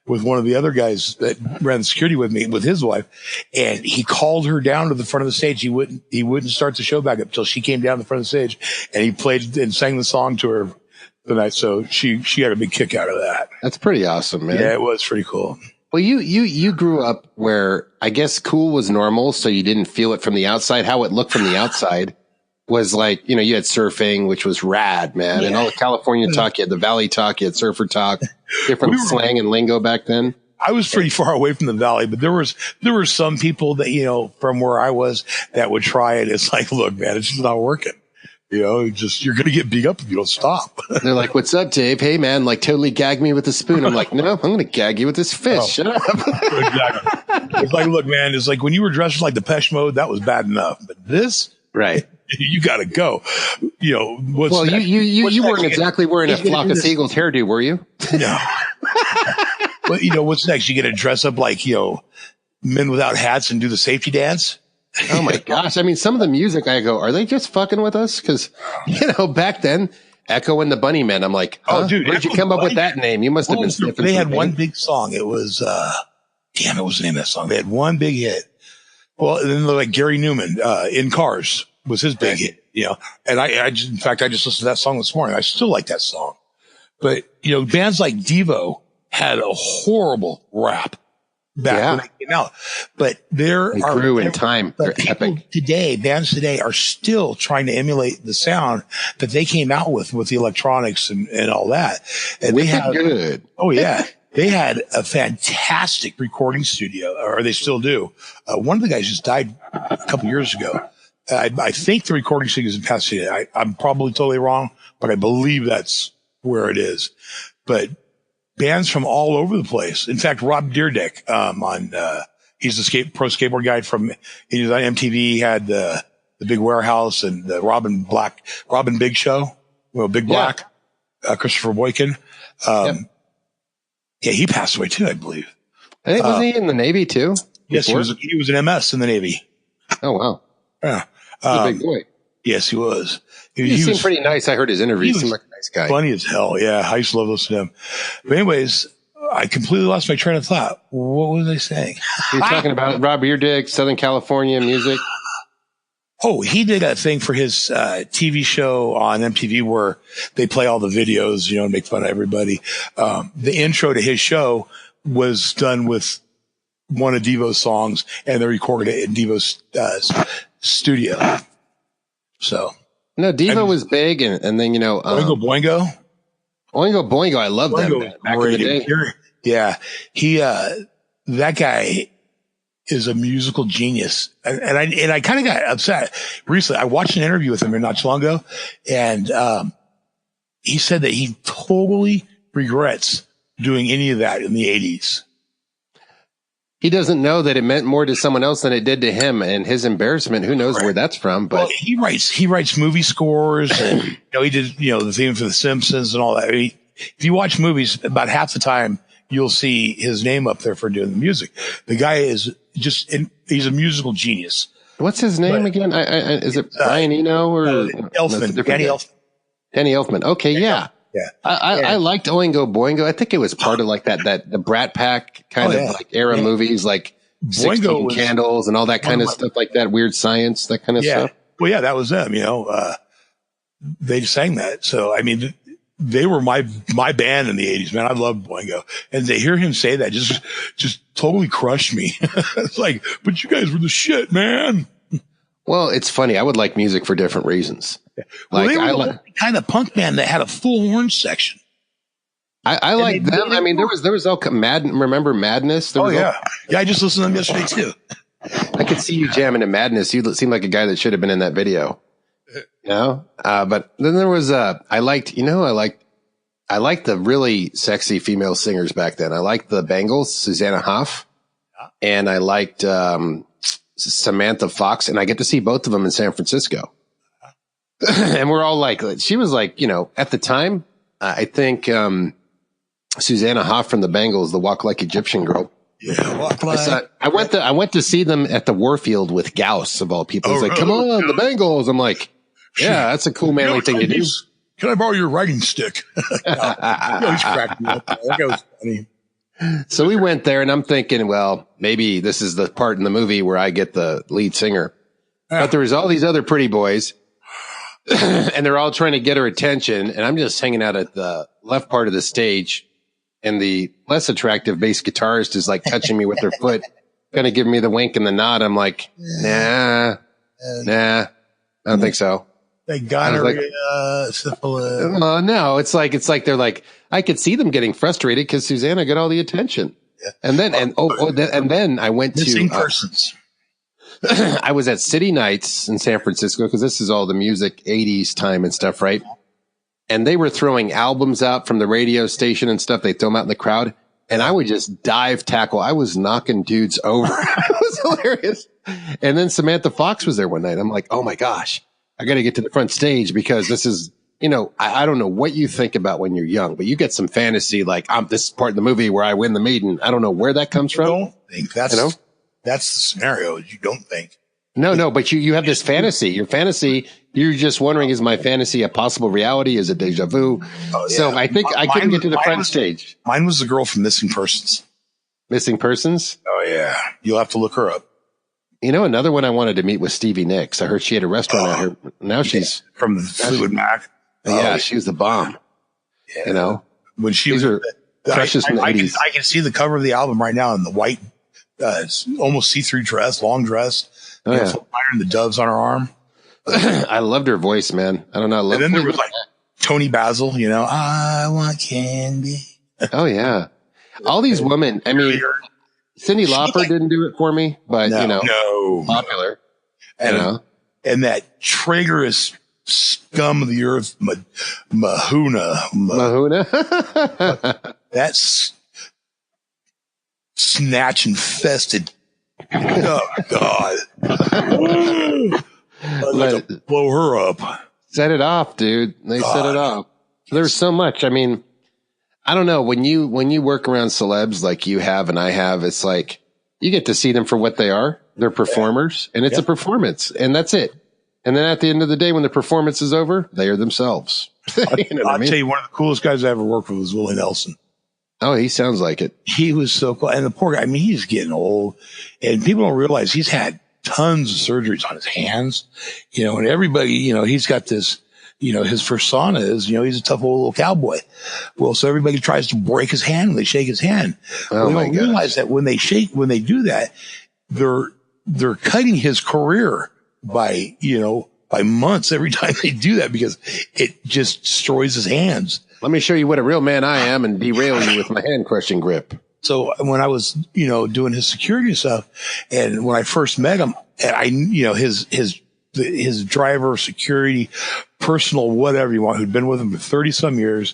with one of the other guys that ran security with me, with his wife, and he called her down to the front of the stage. He wouldn't start the show back up until she came down to the front of the stage, and he played and sang the song to her the night. So she got a big kick out of that. That's pretty awesome, man. Yeah, it was pretty cool. Well, you grew up where I guess cool was normal, so you didn't feel it from the outside. How it looked from the outside was like, you had surfing, which was rad, man. Yeah. And all the California talk, you had the Valley talk, you had surfer talk, different slang and lingo back then. I was pretty far away from the Valley, but there were some people that, from where I was that would try it. It's like, look, man, it's just not working. You're going to get beat up if you don't stop. They're like, what's up, Dave? Hey, man, like totally gag me with a spoon. I'm like, no, I'm going to gag you with this fish. Oh, shut up. Exactly. It's like, look, man, it's like when you were dressed like Depeche Mode, that was bad enough. But this, right. You got to go. You weren't exactly wearing a flock of seagulls hairdo, were you? No. But what's next? You get to dress up like, men without hats and do the safety dance. Oh my gosh. I mean, some of the music I go, are they just fucking with us? Cause back then Echo and the Bunnymen, I'm like, huh? Oh dude, where'd you come up with that name? You must have been sniffing. They had one big song. It was, damn, it was the name of that song. They had one big hit. Well, and then like Gary Newman, In Cars was his big hit, and in fact, I just listened to that song this morning. I still like that song, but bands like Devo had a horrible rap back when they came out, but they grew in time. They're epic. Bands today are still trying to emulate the sound that they came out with the electronics and all that. And they had good. Oh yeah. They had a fantastic recording studio, or they still do. One of the guys just died a couple years ago. I think the recording studio is in Pasadena. I'm probably totally wrong, but I believe that's where it is. But bands from all over the place. In fact, Rob Dyrdek, he's the pro skateboard guy he was on MTV. He had the Big Warehouse and the Robin Big Show, Big Black, Christopher Boykin. Yeah, he passed away too, I believe. Was he in the Navy too? Yes, he was an MS in the Navy. Oh wow. Yeah. He's a big boy. Yes, he was. He seemed pretty nice. I heard his interview. He seemed like a nice guy. Funny as hell. Yeah, I used to love listening to him. But anyways, I completely lost my train of thought. What was I saying? You're talking about Rob Dyrdek, Southern California music. Oh, he did a thing for his TV show on MTV where they play all the videos, and make fun of everybody. The intro to his show was done with one of Devo's songs, and they recorded it in Devo's studio. So no, Devo was big, and then Oingo Boingo. Oingo Boingo, I love them back in the day. Yeah, he that guy is a musical genius, and I kind of got upset recently. I watched an interview with him not too long ago, and he said that he totally regrets doing any of that in the 80s. He doesn't know that it meant more to someone else than it did to him, and his embarrassment, who knows where that's from. But he writes movie scores, and he did the theme for The Simpsons and all that. If you watch movies, about half the time you'll see his name up there for doing the music. The guy is he's a musical genius. What's his name again? Is it Brian Eno or Elfman? Danny Elfman. Danny Elfman. Okay, yeah. Yeah. I liked Oingo Boingo. I think it was part of like the Brat Pack kind of like era movies, like 16 Candles and all that kind of stuff like that, Weird Science, that kind of stuff. Well, yeah, that was them, they sang that. So, I mean, they were my band in the 80s, man. I loved Boingo. And to hear him say that just totally crushed me. It's like, but you guys were the shit, man. Well, it's funny. I would like music for different reasons. Well, they were the kind of punk band that had a full horn section. I like them. I mean, there was all remember Madness? Yeah. I just listened to them yesterday too. I could see you jamming to Madness. You seem like a guy that should have been in that video. But then there was I liked the really sexy female singers back then. I liked the Bangles, Susanna Hoff, and I liked Samantha Fox, and I get to see both of them in San Francisco. And we're all like, she was like, at the time, I think Susanna Hoff from the Bangles, the Walk Like Egyptian girl. Yeah, walk like. I went to see them at the Warfield with Gauss of all people. He's like, come on, the Bengals. I'm like, yeah, that's a cool manly thing to do. Can I borrow your writing stick? He's cracking me up. That was funny. So we went there, and I'm thinking, well, maybe this is the part in the movie where I get the lead singer. But there was all these other pretty boys, and they're all trying to get her attention, and I'm just hanging out at the left part of the stage, and the less attractive bass guitarist is like touching me with her foot, kind of giving me the wink and the nod. I'm like, nah, I don't think so. They gonorrhea, syphilis. No, it's like they're like, I could see them getting frustrated because Susanna got all the attention. Yeah. And then I went missing to persons. I was at City Nights in San Francisco because this is all the music 80s time and stuff, right? And they were throwing albums out from the radio station and stuff. They throw them out in the crowd, and I would just dive tackle. I was knocking dudes over. It was hilarious. And then Samantha Fox was there one night. I'm like, oh my gosh, I got to get to the front stage because this is, I don't know what you think about when you're young, but you get some fantasy like, this is part of the movie where I win the maiden. I don't know where that comes from. I don't think that's the scenario. You don't think. No, but you have this fantasy. Your fantasy, you're just wondering, is my fantasy a possible reality? Is it deja vu? Oh, yeah. So I think I couldn't get to the front stage. Mine was the girl from Missing Persons. Missing Persons? Oh, yeah. You'll have to look her up. Another one I wanted to meet was Stevie Nicks. I heard she had a restaurant out here. Now she's from the Fleetwood Mac. Yeah, she was the bomb. Yeah. When she was precious from the 80s. I can see the cover of the album right now in the white, almost see-through dress, long dress. Oh, yeah. And the doves on her arm. I loved her voice, man. I don't know. And then there was like Tony Basil, I want candy. Oh, yeah. All these women, I mean, Cyndi Lauper didn't do it for me, but, no. Popular. And that traitorous scum of the earth, Mahuna. That's snatch-infested. Oh, God. I'd like to blow her up. Set it off, dude. They set it off. There's so much. I mean, I don't know. When you work around celebs like you have and I have, it's like you get to see them for what they are. They're performers, and it's a performance, and that's it. And then at the end of the day, when the performance is over, they are themselves. I'll tell you, one of the coolest guys I ever worked with was Willie Nelson. Oh, he sounds like it. He was so cool. And the poor guy, I mean, he's getting old, and people don't realize he's had tons of surgeries on his hands, and everybody, he's got this, his persona is, he's a tough old little cowboy. Well, so everybody tries to break his hand when they shake his hand. Oh, they don't realize that when they do that, they're cutting his career by months every time they do that because it just destroys his hands. Let me show you what a real man I am and derail you with my hand crushing grip. So when I was, doing his security stuff, and when I first met him, and I, his driver, security, personal, whatever you want, who'd been with him for 30 some years,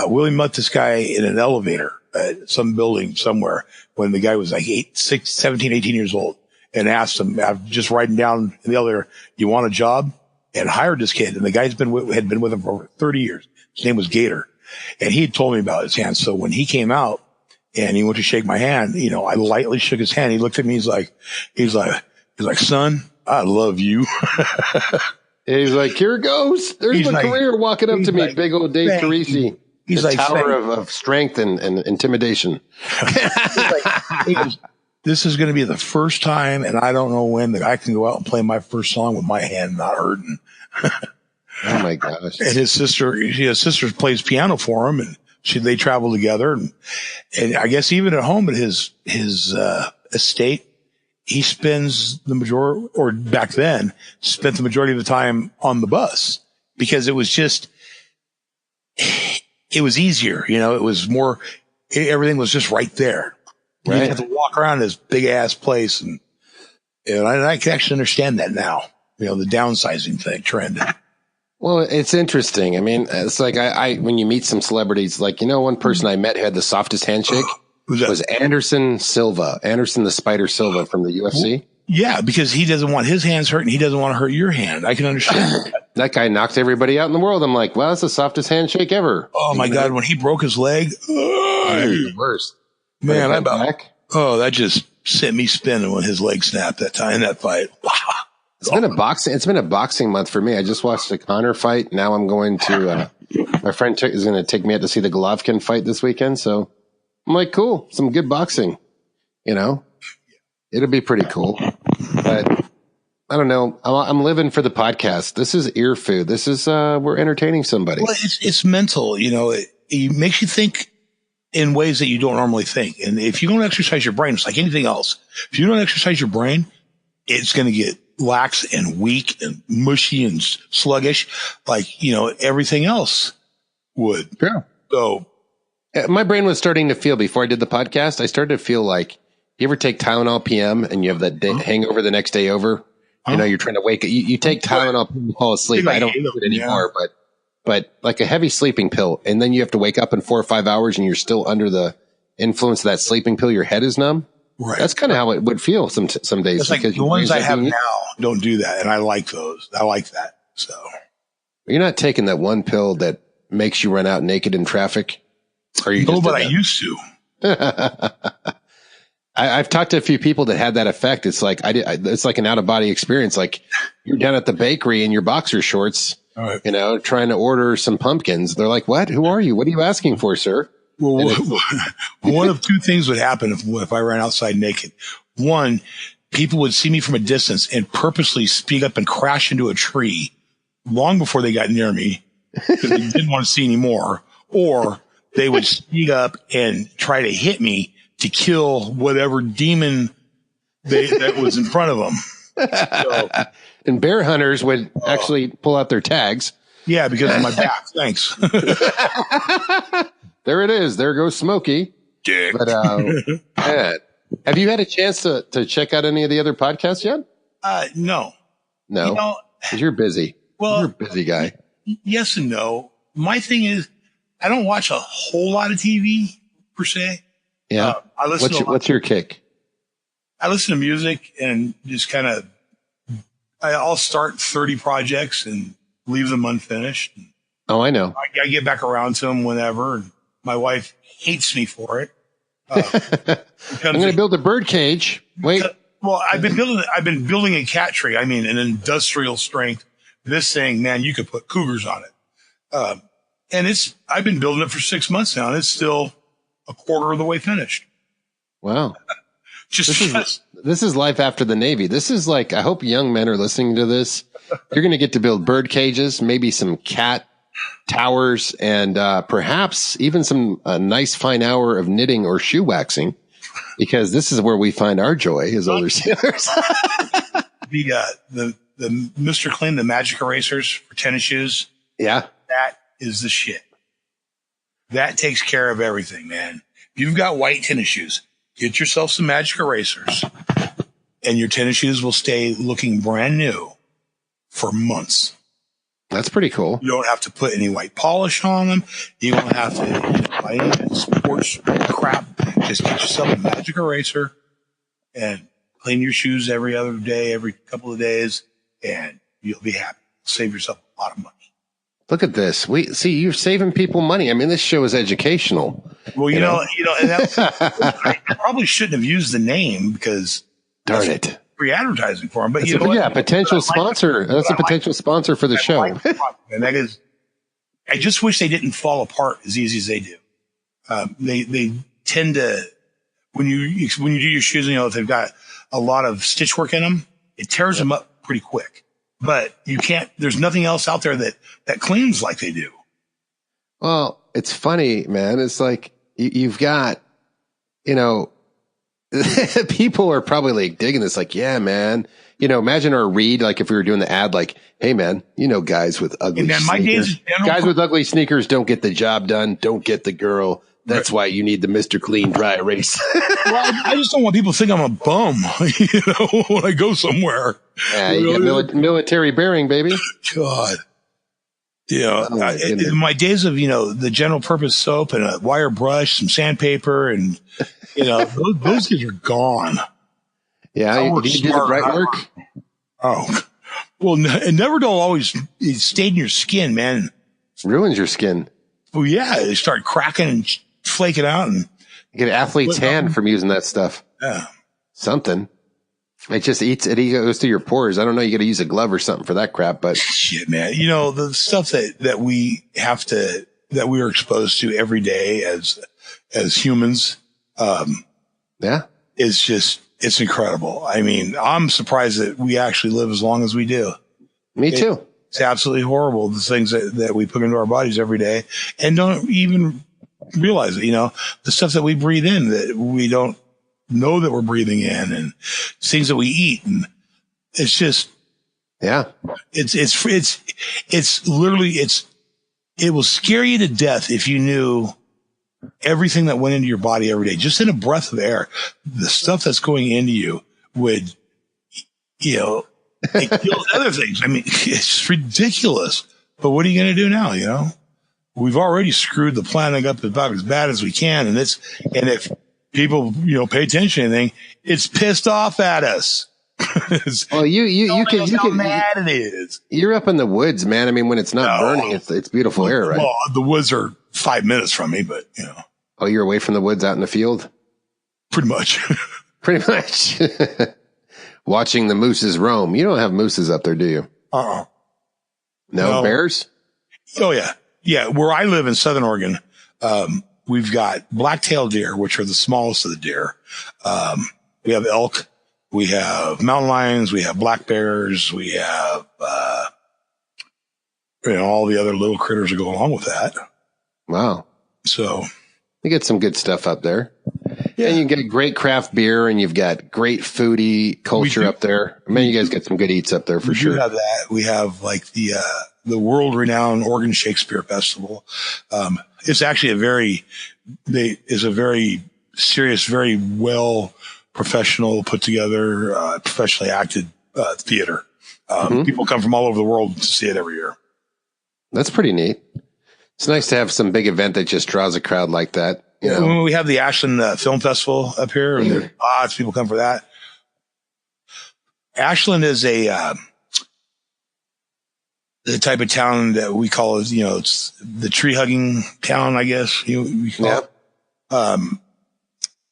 Willie met this guy in an elevator at some building somewhere when the guy was like 17, 18 years old, and asked him, I'm just riding down in the elevator, you want a job? And hired this kid. And the guy's had been with him for over 30 years. His name was Gator. And he had told me about his hand. So when he came out and he went to shake my hand, I lightly shook his hand. He looked at me. He's like, son, I love you. He's like, here it goes. There's my career walking up to me. Big old Dave Teresi. He's the tower of strength and intimidation. He goes, this is going to be the first time, and I don't know when, that I can go out and play my first song with my hand not hurting. Oh my gosh. And his sister plays piano for him, and they travel together. And I guess even at home at his estate, he spends the majority, or back then, spent the majority of the time on the bus because it was easier. It was more, everything was just right there. Right. You didn't have to walk around this big ass place. And I can actually understand that now, the downsizing trend. Well, it's interesting. I mean, it's like when you meet some celebrities, like, one person I met who had the softest handshake was Anderson the Spider Silva from the UFC. Yeah, because he doesn't want his hands hurt and he doesn't want to hurt your hand. I can understand that. That guy knocked everybody out in the world. I'm like, well, that's the softest handshake ever. Oh my God. When he broke his leg, the worst. Man, Oh, that just sent me spinning when his leg snapped that time in that fight. It's been a boxing month for me. I just watched the Conor fight. Now I'm going to, my friend is going to take me out to see the Golovkin fight this weekend. So I'm like, cool. Some good boxing, it'll be pretty cool. But I don't know. I'm living for the podcast. This is ear food. This is, we're entertaining somebody. Well, it's mental, it makes you think in ways that you don't normally think. And if you don't exercise your brain, it's like anything else. If you don't exercise your brain, it's going to get lax and weak and mushy and sluggish, like, everything else would. Yeah. So my brain was starting to feel, before I did the podcast, I started to feel like, you ever take Tylenol PM and you have that hangover the next day over? You're trying to wake up. You take Tylenol and fall asleep. I don't do it anymore, but like a heavy sleeping pill, and then you have to wake up in 4 or 5 hours and you're still under the influence of that sleeping pill. Your head is numb. Right. That's kind of how it would feel some days. It's like the ones I have now don't do that, and I like those. I like that. So you're not taking that one pill that makes you run out naked in traffic? Or you but I used to. I've talked to a few people that had that effect. It's like it's like an out of body experience. Like you're down at the bakery in your boxer shorts, right, trying to order some pumpkins. They're like, "What? Who are you? What are you asking for, sir?" Well, one of two things would happen if I ran outside naked. One, people would see me from a distance and purposely speed up and crash into a tree long before they got near me because they didn't want to see any more, or they would speed up and try to hit me to kill whatever demon that was in front of them. So, and bear hunters would actually pull out their tags. Yeah, because of my back. Thanks. There it is. There goes Smokey. Dick. But, have you had a chance to check out any of the other podcasts yet? No. No? Because you're busy. Well, you're a busy guy. Yes and no. My thing is, I don't watch a whole lot of TV, per se. Yeah. What's your kick? I listen to music and just kind of, I'll start 30 projects and leave them unfinished. Oh, I know. I get back around to them whenever. And my wife hates me for it. I'm going to build a bird cage. Wait. Well, I've been building a cat tree. I mean, an industrial strength. This thing, man, you could put cougars on it. And I've been building it for 6 months now, and it's still a quarter of the way finished. Wow. This is life after the Navy. This is like, I hope young men are listening to this. You're going to get to build bird cages, maybe some cat towers, and perhaps even some nice fine hour of knitting or shoe waxing, because this is where we find our joy as older sailors. The Mr. Clean, the magic erasers for tennis shoes. Yeah. That is the shit. That takes care of everything, man. If you've got white tennis shoes, get yourself some magic erasers, and your tennis shoes will stay looking brand new for months. That's pretty cool. You don't have to put any white polish on them. You don't have to buy any sports crap. Just get yourself a magic eraser and clean your shoes every other day, every couple of days, and you'll be happy. Save yourself a lot of money. Look at this. You're saving people money. I mean, this show is educational. Well, you know, and I probably shouldn't have used the name because darn it. Free advertising for them, but potential sponsor. That's a potential sponsor for the show. And that is, I just wish they didn't fall apart as easy as they do. They tend to, when you do your shoes, if they've got a lot of stitch work in them, it tears them up pretty quick. But you can't. There's nothing else out there that cleans like they do. Well, it's funny, man. It's like you've got, people are probably like digging this. Like, yeah, man. Imagine our read, like if we were doing the ad, like, hey, man, guys with ugly sneakers. Guys with ugly sneakers don't get the job done. Don't get the girl. That's why you need the Mr. Clean dry erase. Well, I just don't want people to think I'm a bum, when I go somewhere. Yeah, you got military bearing, baby. God. In my days of, the general purpose soap and a wire brush, some sandpaper, and, those days are gone. Yeah, you do the bright work? Oh, well, and never dull always it stayed in your skin, man. Ruins your skin. Well, yeah, they start cracking and flaking out, and You get an athlete's hand from using that stuff. Yeah. Something. It just eats it. It goes through your pores. I don't know. You got to use a glove or something for that crap, but shit, man. You know, the stuff that we have to, that we are exposed to every day as humans, yeah, is just, it's incredible. I mean, I'm surprised that we actually live as long as we do. Me too. It's absolutely horrible. The things that we put into our bodies every day and don't even realize it. You know, the stuff that we breathe in that we don't know that we're breathing in, and things that we eat, and it's just, yeah, it's literally, it will scare you to death if you knew everything that went into your body every day, just in a breath of air. The stuff that's going into you would, you know, it kills other things. I mean, it's ridiculous. But what are you going to do now? You know, we've already screwed the planet up about as bad as we can, and if people, you know, pay attention to anything, it's pissed off at us. Well, you can mad it is. You're up in the woods, man. I mean, when it's not burning, it's beautiful air, right? Well, the woods are 5 minutes from me, but you know. Oh, you're away from the woods, out in the field. Pretty much. Pretty much. Watching the mooses roam. You don't have mooses up there, do you? No bears? Oh yeah, yeah. Where I live in Southern Oregon, we've got black-tailed deer, which are the smallest of the deer. We have elk. We have mountain lions. We have black bears. We have, you know, all the other little critters that go along with that. Wow. So you get some good stuff up there. Yeah. And you get great craft beer, and you've got great foodie culture up there. I mean, you guys get some good eats up there for sure. We have that. We have like the world-renowned Oregon Shakespeare Festival. It's actually a very serious, very well professional, put together, professionally acted theater. People come from all over the world to see it every year. That's pretty neat. It's nice to have some big event that just draws a crowd like that. You know? When we have the Ashland Film Festival up here, and there's lots of people come for that. Ashland is the type of town that we call it, you know, it's the tree hugging town, I guess you call it.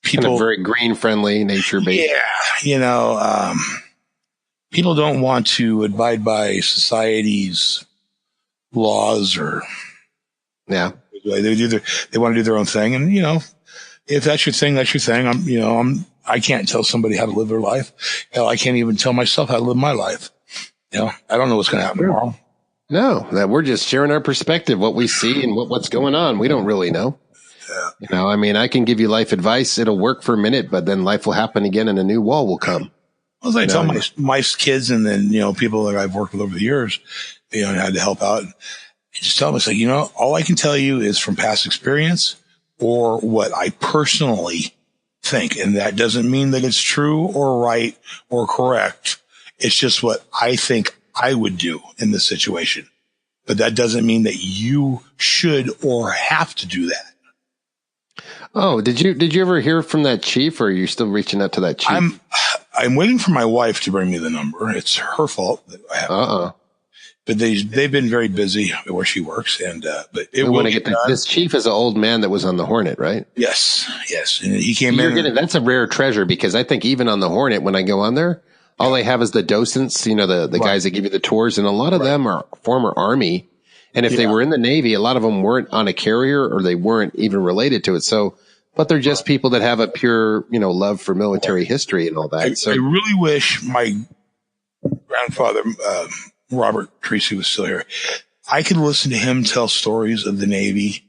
People kind of very green friendly, nature based. Yeah. You know, people don't want to abide by society's laws or, yeah. They want to do their own thing. And, you know, if that's your thing, that's your thing. I can't tell somebody how to live their life. Hell, I can't even tell myself how to live my life. You know, I don't know what's going to happen tomorrow. No, that we're just sharing our perspective, what we see and what's going on. We don't really know. Yeah. You know, I mean, I can give you life advice. It'll work for a minute, but then life will happen again and a new wall will come. Well, as I tell my kids, and then, you know, people that I've worked with over the years, you know, and had to help out. Just tell them, it's like, you know, all I can tell you is from past experience or what I personally think. And that doesn't mean that it's true or right or correct. It's just what I think I would do in this situation. But that doesn't mean that you should or have to do that. Oh, did you ever hear from that chief, or are you still reaching out to that chief? I'm waiting for my wife to bring me the number. It's her fault that I have. But they've been very busy where she works, and but it will get done. This chief is an old man that was on the Hornet, right? Yes, and he came in. That's a rare treasure, because I think even on the Hornet, when I go on there, all they have is the docents, you know, the guys that give you the tours, and a lot of them are former Army, and if they were in the Navy, a lot of them weren't on a carrier, or they weren't even related to it. So, but they're just people that have a pure, you know, love for military history and all that. I really wish my grandfather, Robert Teresi, was still here. I could listen to him tell stories of the Navy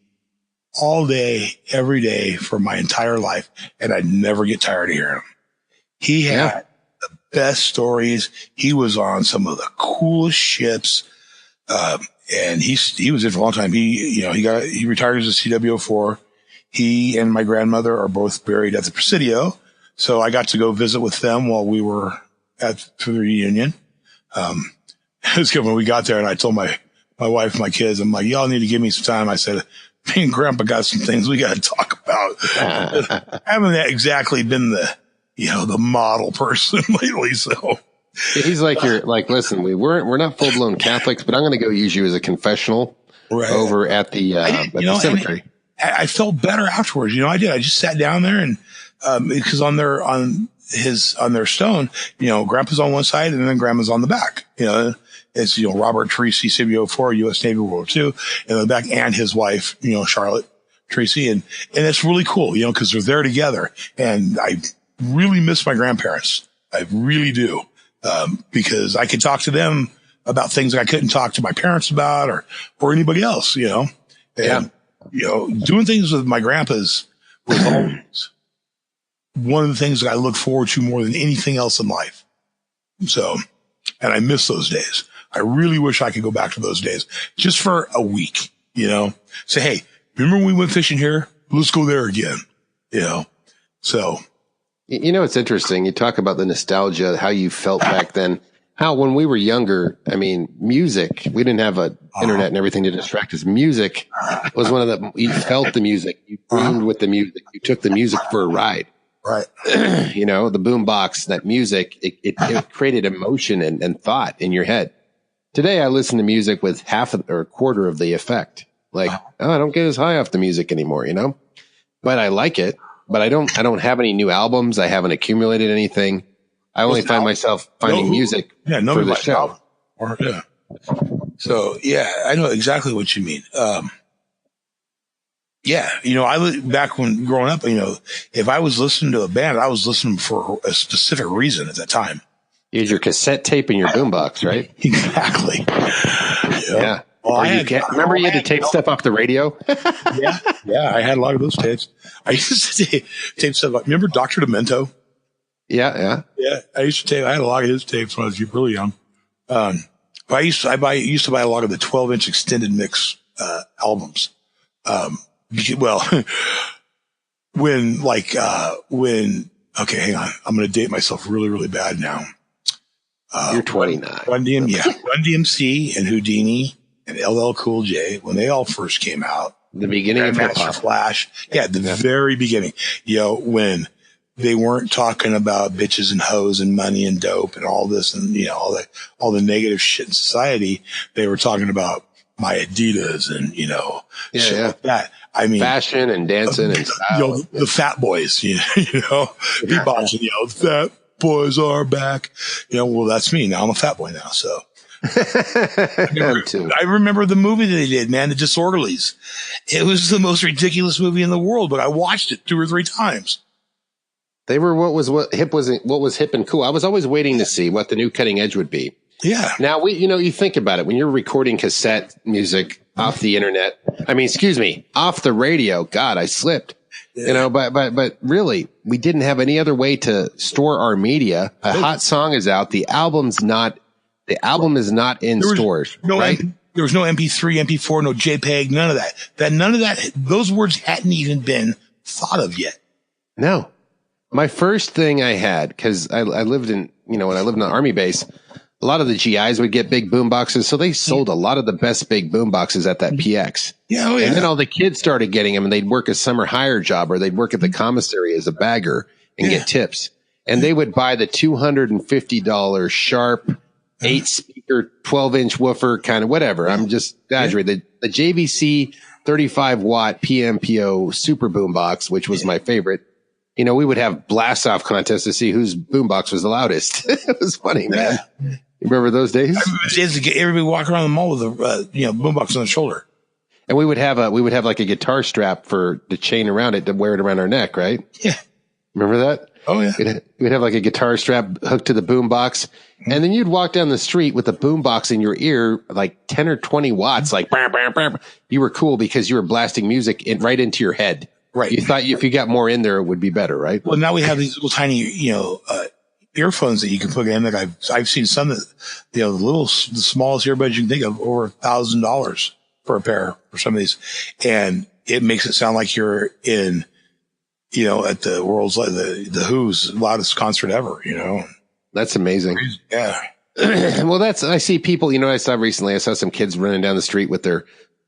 all day, every day for my entire life, and I'd never get tired of hearing him. He had the best stories. He was on some of the coolest ships, and he was in for a long time. He retired as a CW04. He and my grandmother are both buried at the Presidio, so I got to go visit with them while we were for the reunion. It was good when we got there, and I told my wife and my kids, I'm like, y'all need to give me some time. I said, me and Grandpa got some things we got to talk about. I haven't exactly been the model person lately. So he's like, listen, we're not full blown Catholics, but I'm going to go use you as a confessional over at the cemetery. I felt better afterwards. You know, I did. I just sat down there and, because on their stone, you know, Grandpa's on one side and then Grandma's on the back. You know, it's, you know, Robert Teresi, CBO4, U.S. Navy World War II, and on the back, and his wife, you know, Charlotte Teresi. And it's really cool, you know, because they're there together. And I really miss my grandparents. I really do. Because I could talk to them about things that I couldn't talk to my parents about or anybody else, you know. And, you know, doing things with my grandpas was always one of the things that I look forward to more than anything else in life. So, and I miss those days. I really wish I could go back to those days just for a week, you know, say, hey, remember when we went fishing here? Let's go there again, you know? So. You know, it's interesting. You talk about the nostalgia, how you felt back then, how when we were younger, I mean, music, we didn't have a internet and everything to distract us. Music was one of the, you felt the music, you dreamed with the music, you took the music for a ride. Right. You know, the boom box, that music, it created emotion and thought in your head. Today, I listen to music with half or a quarter of the effect. Like, I don't get as high off the music anymore, you know, but I like it. But I don't have any new albums. I haven't accumulated anything. I only find myself finding music for the show. So, yeah, I know exactly what you mean. Yeah, you know, back when growing up, you know, if I was listening to a band, I was listening for a specific reason at that time. You had your cassette tape in your boombox, right? Exactly. Yeah. Well, remember you had to tape stuff off the radio? Yeah, I had a lot of those tapes. I used to tape stuff. Remember Dr. Demento? Yeah. I had a lot of his tapes when I was really young. I used to buy a lot of the 12-inch extended mix albums. Well, okay, hang on. I'm going to date myself really, really bad now. You're 29. Run DMC and Houdini and LL Cool J, when they all first came out. The beginning of hip hop. Flash. Yeah, very beginning. You know, when they weren't talking about bitches and hoes and money and dope and all this and, you know, all the negative shit in society. They were talking about my Adidas and, you know, shit like that. I mean, fashion and dancing and style. You know, the fat boys, you know, beatboxing, you know, fat boys are back. You know, well, that's me now. I'm a fat boy now. So I remember the movie that they did, man, The Disorderlies. It was the most ridiculous movie in the world, but I watched it 2 or 3 times. They were what was hip and cool. I was always waiting to see what the new cutting edge would be. Yeah. Now you think about it, when you're recording cassette music off the internet, off the radio. God, I slipped. Yeah. You know, but really, we didn't have any other way to store our media. A hot song is out. The album is not in stores. Right? There was no MP3, MP4, no JPEG, none of that. Those words hadn't even been thought of yet. No. My first thing I had, because I lived in, you know, when I lived in the Army base, a lot of the GIs would get big boom boxes. So they sold a lot of the best big boom boxes at that PX. Yeah, And then all the kids started getting them, and they'd work a summer hire job, or they'd work at the commissary as a bagger and get tips. And they would buy the $250 Sharp 8-speaker, 12-inch woofer, kind of whatever. I'm just exaggerating. The JVC 35-watt PMPO super boom box, which was my favorite. You know, we would have blast off contests to see whose boombox was the loudest. It was funny, man. You remember those days? Everybody walk around the mall with a boombox on the shoulder. And we would have like a guitar strap for the chain around it to wear it around our neck, right? Yeah. Remember that? Oh yeah. We'd have like a guitar strap hooked to the boombox, and then you'd walk down the street with the boombox in your ear, like 10 or 20 watts, like bam, bam, bam. You were cool because you were blasting music right into your head. Right. You thought if you got more in there, it would be better, right? Well, now we have these little tiny, you know, earphones that you can plug in. Like I've seen some that, you know, the smallest earbuds you can think of, over $1,000 for a pair for some of these. And it makes it sound like you're in, you know, at the world's, the Who's loudest concert ever, you know. That's amazing. Yeah. Well, I see people, you know, I saw some kids running down the street with their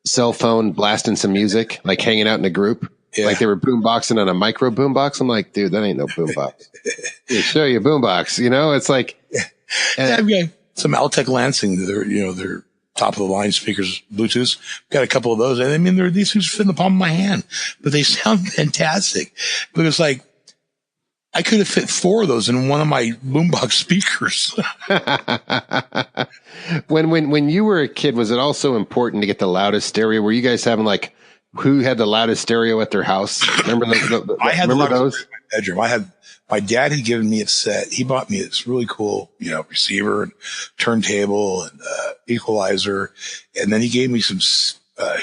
cell phone, blasting some music, like hanging out in a group. Yeah. Like they were boomboxing on a micro boombox. I'm like, dude, that ain't no boombox. Show you a boombox. You know, it's like, I've got some Altec Lansing. They're top of the line speakers, Bluetooth. Got a couple of those. And I mean, these things fit in the palm of my hand, but they sound fantastic. But it's like, I could have fit 4 of those in one of my boombox speakers. When you were a kid, was it also important to get the loudest stereo? Were you guys having like, who had the loudest stereo at their house? Remember I had remember those? in my bedroom. My dad had given me a set. He bought me this really cool, receiver and turntable and equalizer. And then he gave me some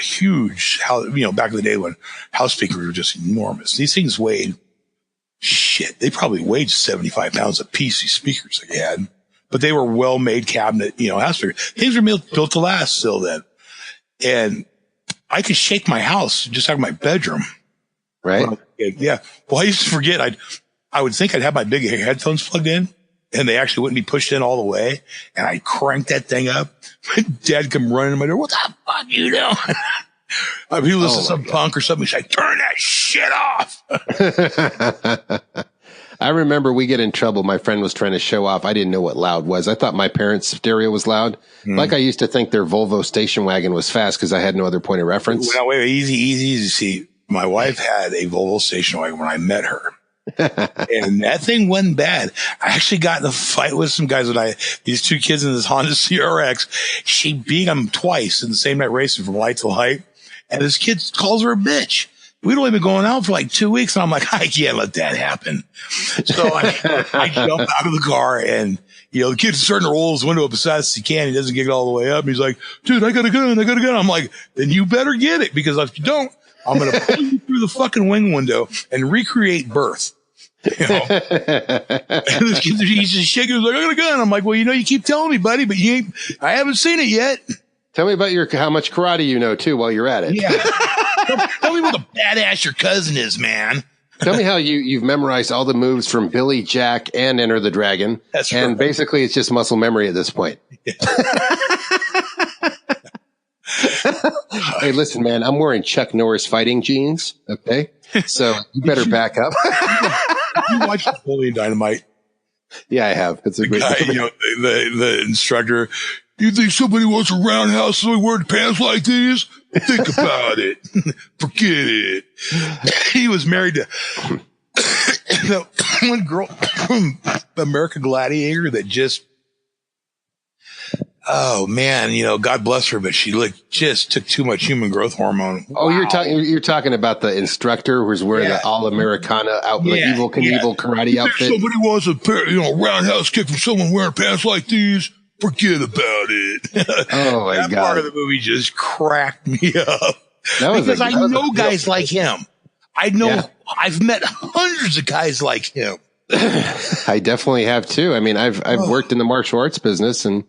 huge, back in the day when house speakers were just enormous. These things weighed, they probably weighed 75 pounds a piece, these speakers they had. But they were well-made cabinet, house speakers. Things were built to last still then. And I could shake my house just out of my bedroom. Right? Yeah. Well, I used to forget. I would think I'd have my big headphones plugged in, and they actually wouldn't be pushed in all the way. And I'd crank that thing up. My dad come running in my door. What the fuck you doing? He listens to some punk or something. He's like, turn that shit off. I remember we get in trouble. My friend was trying to show off. I didn't know what loud was. I thought my parents' stereo was loud. Like I used to think their Volvo station wagon was fast because I had no other point of reference. Well, wait, easy. See, my wife had a Volvo station wagon when I met her. And that thing wasn't bad. I actually got in a fight with some guys these 2 kids in this Honda CRX. She beat them twice in the same night racing from light to light. And this kid calls her a bitch. We'd only been going out for like 2 weeks. And I'm like, I can't let that happen. So I jump out of the car and, the kid's starting to roll his window up as fast as he can. He doesn't get it all the way up. And he's like, dude, I got a gun. I'm like, then you better get it, because if you don't, I'm going to pull you through the fucking wing window and recreate birth. And this kid, he's just shaking. He's like, I got a gun. I'm like, well, you keep telling me, buddy, but I haven't seen it yet. Tell me about how much karate you know too while you're at it. Yeah. Tell me what a badass your cousin is, man. Tell me how you've memorized all the moves from Billy, Jack, and Enter the Dragon. That's and right. Basically it's just muscle memory at this point. Yeah. Hey, listen, man, I'm wearing Chuck Norris fighting jeans. Okay. So you better back up. You watch Napoleon Dynamite? Yeah, I have. It's a great guy, the instructor. Do you think somebody wants a roundhouse so he wears pants like these? Think about it. Forget it. He was married to one girl from American Gladiator that just, oh man, God bless her, but she just took too much human growth hormone. Oh, wow. You're talking about the instructor who's wearing the all Americana Evil Knievel karate outfit. Somebody wants a roundhouse kick from someone wearing pants like these. Forget about it. Oh my God. That part of the movie just cracked me up. Because I know guys like him. I've met hundreds of guys like him. I definitely have too. I mean, I've worked in the martial arts business and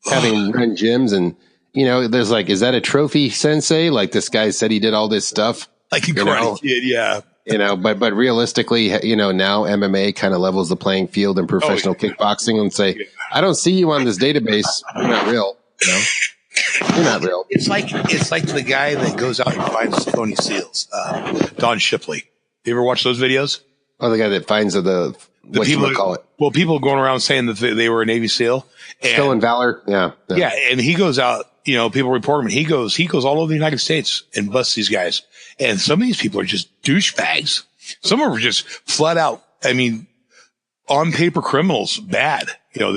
having run gyms, and there's like, is that a trophy sensei? Like this guy said he did all this stuff. Like a Karate Kid, yeah. But realistically, now MMA kind of levels the playing field in professional kickboxing and say, I don't see you on this database. You're not real. You're not real. It's like the guy that goes out and finds Tony Seals, Don Shipley. You ever watch those videos? Oh, the guy that finds what people you call it. Well, people going around saying that they were a Navy SEAL. Stolen valor. Yeah. Yeah. And he goes out, people report him. He goes all over the United States and busts these guys. And some of these people are just douchebags. Some of them are just flat out, on paper criminals, bad.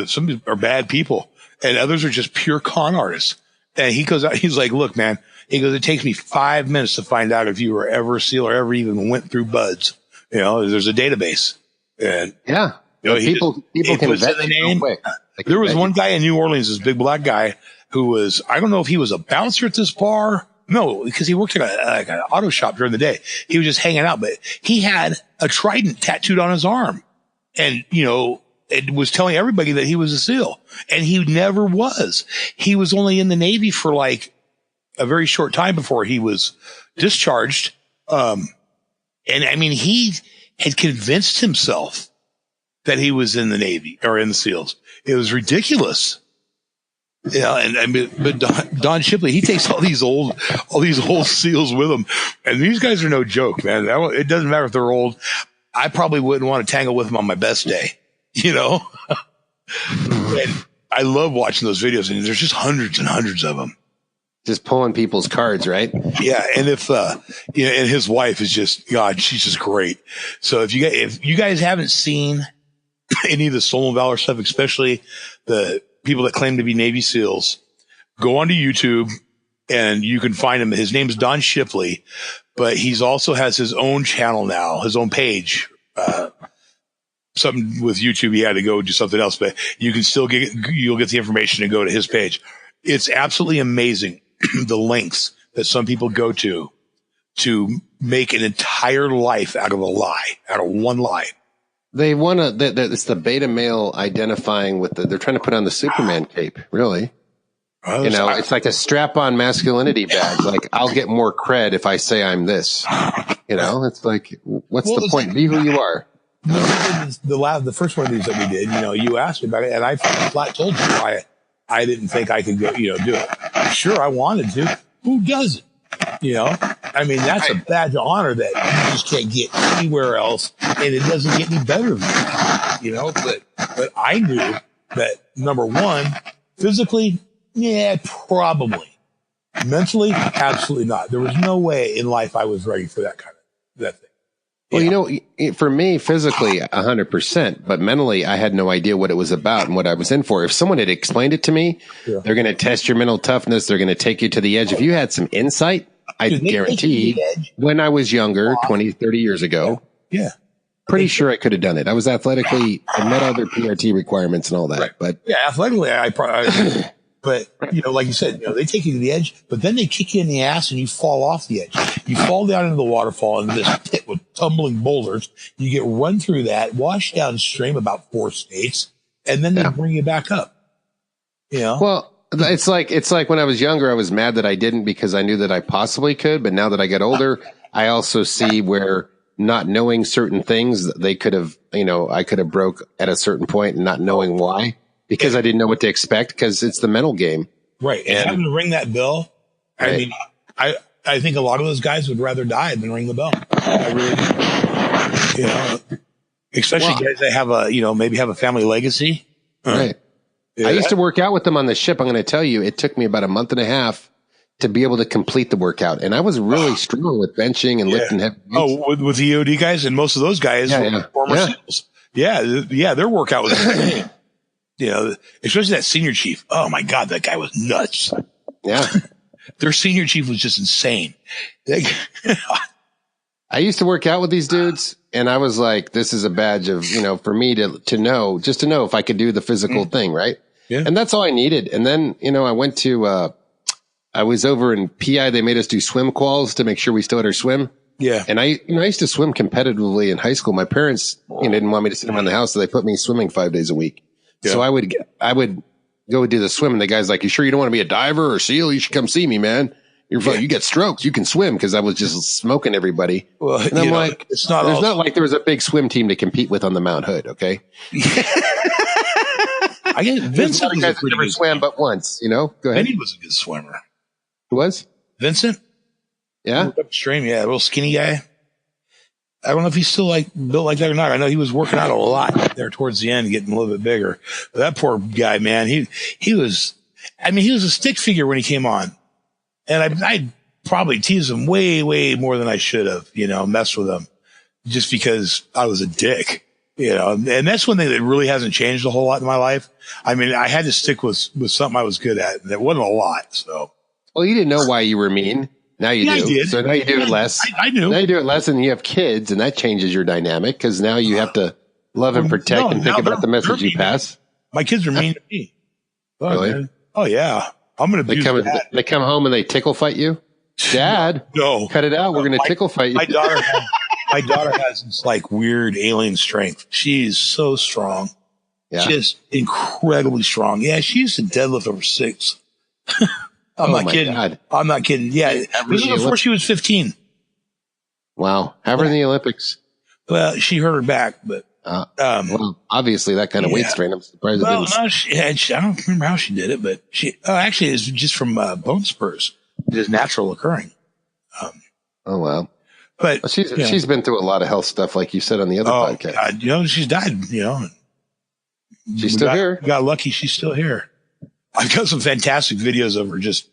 Some are bad people, and others are just pure con artists. And he goes out, he's like, look, man, he goes, it takes me 5 minutes to find out if you were ever a SEAL or ever even went through BUDS. There's a database. And people can vet the name. There was one guy in New Orleans, this big black guy who was, I don't know if he was a bouncer at this bar. No, because he worked at an auto shop during the day. He was just hanging out, but he had a trident tattooed on his arm. And, it was telling everybody that he was a SEAL, and he never was. He was only in the Navy for like a very short time before he was discharged. He had convinced himself that he was in the Navy or in the SEALs. It was ridiculous. But Don Shipley, he takes all these old SEAls with him, and these guys are no joke, man. It doesn't matter if they're old. I probably wouldn't want to tangle with them on my best day, And I love watching those videos, and there's just hundreds and hundreds of them. Just pulling people's cards, right? Yeah, and if and his wife is just God, she's just great. So if you guys haven't seen any of the Stolen Valor stuff, especially the people that claim to be Navy SEALs, go onto YouTube and you can find him. His name is Don Shipley, but he's also has his own channel now, his own page. Something with YouTube, he had to go do something else, but you can still you'll get the information and go to his page. It's absolutely amazing the lengths that some people go to make an entire life out of one lie. They want to, it's the beta male identifying with they're trying to put on the Superman cape, really. It's like a strap-on masculinity badge. Like, I'll get more cred if I say I'm this. It's like, what's the point? Be who you are. The first one of these that we did, you asked me about it, and I flat told you why I didn't think I could go, do it. Sure, I wanted to. Who doesn't? That's a badge of honor that you just can't get anywhere else, and it doesn't get any better than that. But I knew that, number one, physically, yeah, probably. Mentally, absolutely not. There was no way in life I was ready for that thing. Well, for me, physically, 100%, but mentally, I had no idea what it was about and what I was in for. If someone had explained it to me, they're going to test your mental toughness. They're going to take you to the edge. If you had some insight, I guarantee when I was younger, 20, 30 years ago, pretty sure I could have done it. I was athletically, I met all their PRT requirements and all that. Right. But athletically, but, like you said, they take you to the edge, but then they kick you in the ass and you fall off the edge. You fall down into the waterfall into this pit with tumbling boulders. You get run through that, washed downstream about 4 states, and then they bring you back up. Well, it's like when I was younger, I was mad that I didn't because I knew that I possibly could. But now that I get older, I also see where not knowing certain things, they could have, I could have broke at a certain point and not knowing why. Because I didn't know what to expect, because it's the mental game. Right. And having to ring that bell, right. I think a lot of those guys would rather die than ring the bell. I really do. Especially guys that have maybe have a family legacy. Right. I used to work out with them on the ship. I'm going to tell you, it took me about a month and a half to be able to complete the workout. And I was really strong with benching and lifting heavy weights. Oh, with the EOD guys, and most of those guys were former SEALs. Yeah, their workout was insane. Especially that senior chief. Oh my God, that guy was nuts. Yeah. Their senior chief was just insane. I used to work out with these dudes, and I was like, this is a badge of, for me to know if I could do the physical thing, right? Yeah. And that's all I needed. And then, I went to, I was over in PI. They made us do swim quals to make sure we still had our swim. Yeah. And I used to swim competitively in high school. My parents didn't want me to sit around the house, so they put me swimming 5 days a week. Yeah. So I would go do the swim, and the guy's like, "You sure you don't want to be a diver or SEAL? You should come see me, man. You get strokes. You can swim," because I was just smoking everybody. Well, and I'm like, there's not like there was a big swim team to compete with on the Mount Hood. Okay. I guess Vincent was never swam but once. Go ahead. And he was a good swimmer. Who was? Vincent. Yeah. Upstream. Yeah, a little skinny guy. I don't know if he's still built like that or not. I know he was working out a lot there towards the end, getting a little bit bigger. But that poor guy, man, he was a stick figure when he came on. And I probably teased him way, way more than I should have, messed with him just because I was a dick, and that's one thing that really hasn't changed a whole lot in my life. I had to stick with something I was good at, and it wasn't a lot. So, well, you didn't know why you were mean. Now you do. I did. So now you do it less. I knew. Now you do it less, and you have kids, and that changes your dynamic because now you have to love and protect and think about the message you pass. My kids are mean to me. Oh, really? Man. Oh, yeah. I'm going to They come home and they tickle fight you? Dad, no. Cut it out. We're going to tickle fight you. My daughter has this weird alien strength. She's so strong. Yeah. Just incredibly strong. Yeah, she used to deadlift over 6. I'm not kidding. God. I'm not kidding. Yeah. This was before she was 15. Wow. Have her in the Olympics. Well, she hurt her back, but. Well, obviously that kind of weight strain. I'm surprised it didn't. No, I don't remember how she did it, but actually it's just from bone spurs. It is natural occurring. Oh, wow. But well, she's been through a lot of health stuff, like you said on the other podcast. God, she's died, She's still here. Got lucky. She's still here. I've got some fantastic videos of her just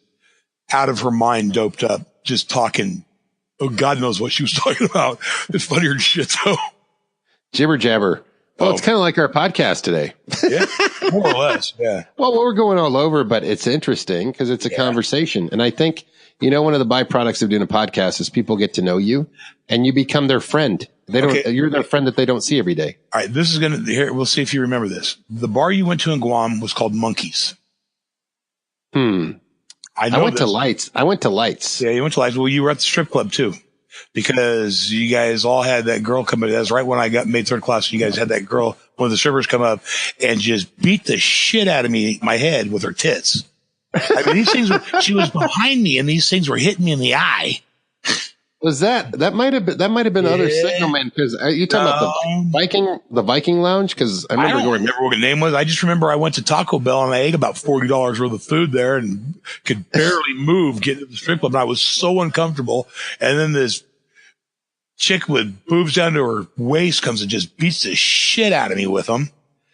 out of her mind, doped up, just talking. Oh, God knows what she was talking about. It's funnier than shit, though. Jibber jabber. Well, it's kind of like our podcast today. Yeah, more or less. Yeah. Well, we're going all over, but it's interesting because it's a conversation. And I think, one of the byproducts of doing a podcast is people get to know you and you become their friend. You're their friend that they don't see every day. All right. This is we'll see if you remember this. The bar you went to in Guam was called Monkeys. I went to Lights. Yeah, you went to Lights. Well, you were at the strip club too. Because you guys all had that girl come in. That's right when I got made third class. You guys had that girl, one of the strippers, come up and just beat the shit out of my head with her tits. I mean, she was behind me and these things were hitting me in the eye. Was that might have been other signalmen? Because you talking about the Viking Lounge? Because I don't remember what the name was. I just remember I went to Taco Bell and I ate about $40 worth of food there and could barely move getting to the strip club. And I was so uncomfortable. And then this chick with boobs down to her waist comes and just beats the shit out of me with them.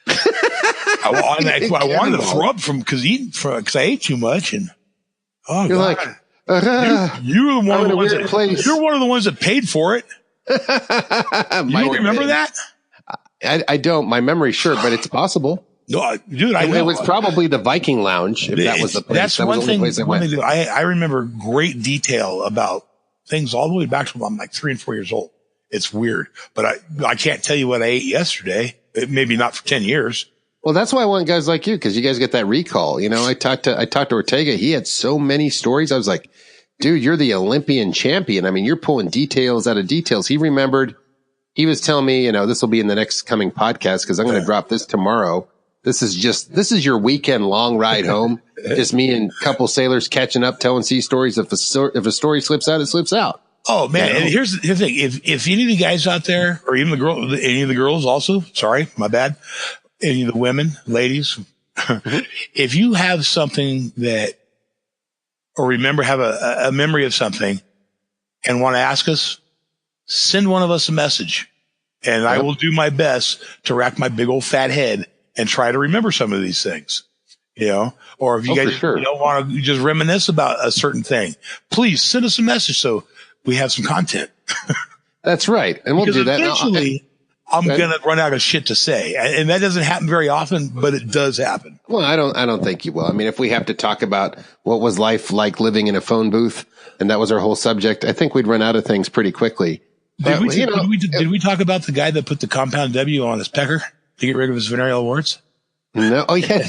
I wanted to throw up because I ate too much. And you're God. like. You're one of the ones that paid for it. You don't remember that? I don't. My memory's short, but it's possible. No, dude, I know. It was probably the Viking Lounge. If that was the place. That's one thing. I remember great detail about things all the way back to when I'm like 3 and 4 years old. It's weird, but I can't tell you what I ate yesterday. Maybe not for 10 years. Well, that's why I want guys like you, because you guys get that recall. I talked to Ortega. He had so many stories. I was like, dude, you're the Olympian champion. I mean, you're pulling details out of details. He remembered. He was telling me, this will be in the next coming podcast because I'm going to drop this tomorrow. This is your weekend long ride home. Just me and a couple sailors catching up, telling sea stories. If a story slips out, it slips out. Oh man. And here's the thing. If any of the guys out there, or even any of the girls also, sorry, my bad. Any of the women, ladies, if you have something or have a memory of something and want to ask us, send one of us a message and I will do my best to rack my big old fat head and try to remember some of these things, or if you guys want to just reminisce about a certain thing, please send us a message so we have some content. That's right. And we'll do that. Eventually, I'm going to run out of shit to say. And that doesn't happen very often, but it does happen. Well, I don't think you will. I mean, if we have to talk about what was life like living in a phone booth, and that was our whole subject, I think we'd run out of things pretty quickly. Did we talk about the guy that put the compound W on his pecker to get rid of his venereal warts? No. Oh, yeah.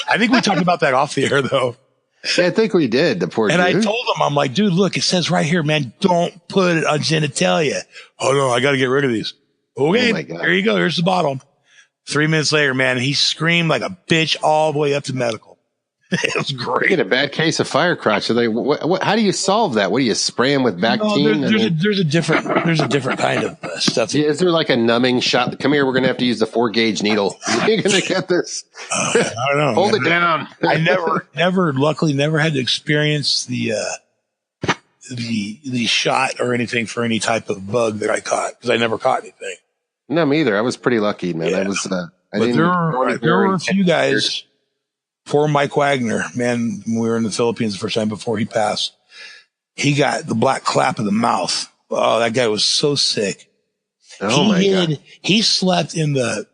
I think we talked about that off the air, though. Yeah, I think we did. The poor dude. And I told him, I'm like, dude, look, it says right here, man, don't put it on genitalia. Oh, no, I got to get rid of these. Okay, here you go. Here's the bottle. 3 minutes later, man, he screamed like a bitch all the way up to medical. It was great. You get a bad case of fire crotch. So how do you solve that? What do you spray them with Bactine? No, there's a different kind of stuff. Yeah, is there like a numbing shot? Come here, we're going to have to use the 4-gauge needle. You're going to get this. I don't know. Hold it down. I luckily never had to experience the shot or anything for any type of bug that I caught, because I never caught anything. No, me either. I was pretty lucky, man. Yeah. There were a few guys. Poor Mike Wagner, man, when we were in the Philippines the first time before he passed, he got the black clap of the mouth. Oh, that guy was so sick. Oh my God. He slept in the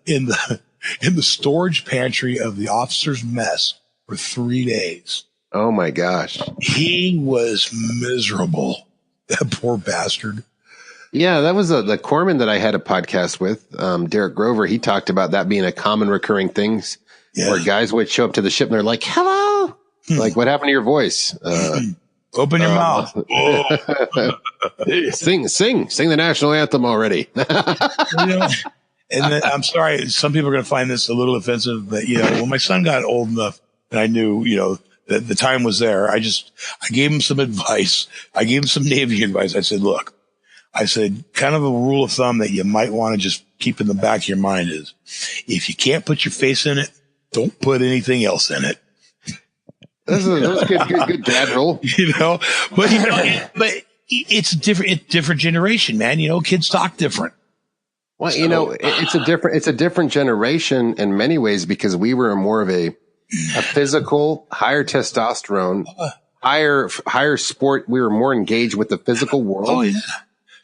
storage pantry of the officer's mess for 3 days. Oh my gosh. He was miserable. That poor bastard. Yeah, that was the corpsman that I had a podcast with, Derek Grover. He talked about that being a common recurring thing. Yeah. Where guys would show up to the ship and they're like, hello. Like, what happened to your voice? Open your mouth. Sing the national anthem already. And then, I'm sorry, some people are going to find this a little offensive, but when my son got old enough and I knew, that the time was there, I gave him some advice. I gave him some Navy advice. I said, look, kind of a rule of thumb that you might want to just keep in the back of your mind is, if you can't put your face in it, don't put anything else in it. That's a good dad rule. But it's a different generation, man. Kids talk different. Well, it's a different generation in many ways because we were more of a physical, higher testosterone, higher sport. We were more engaged with the physical world. Oh, yeah.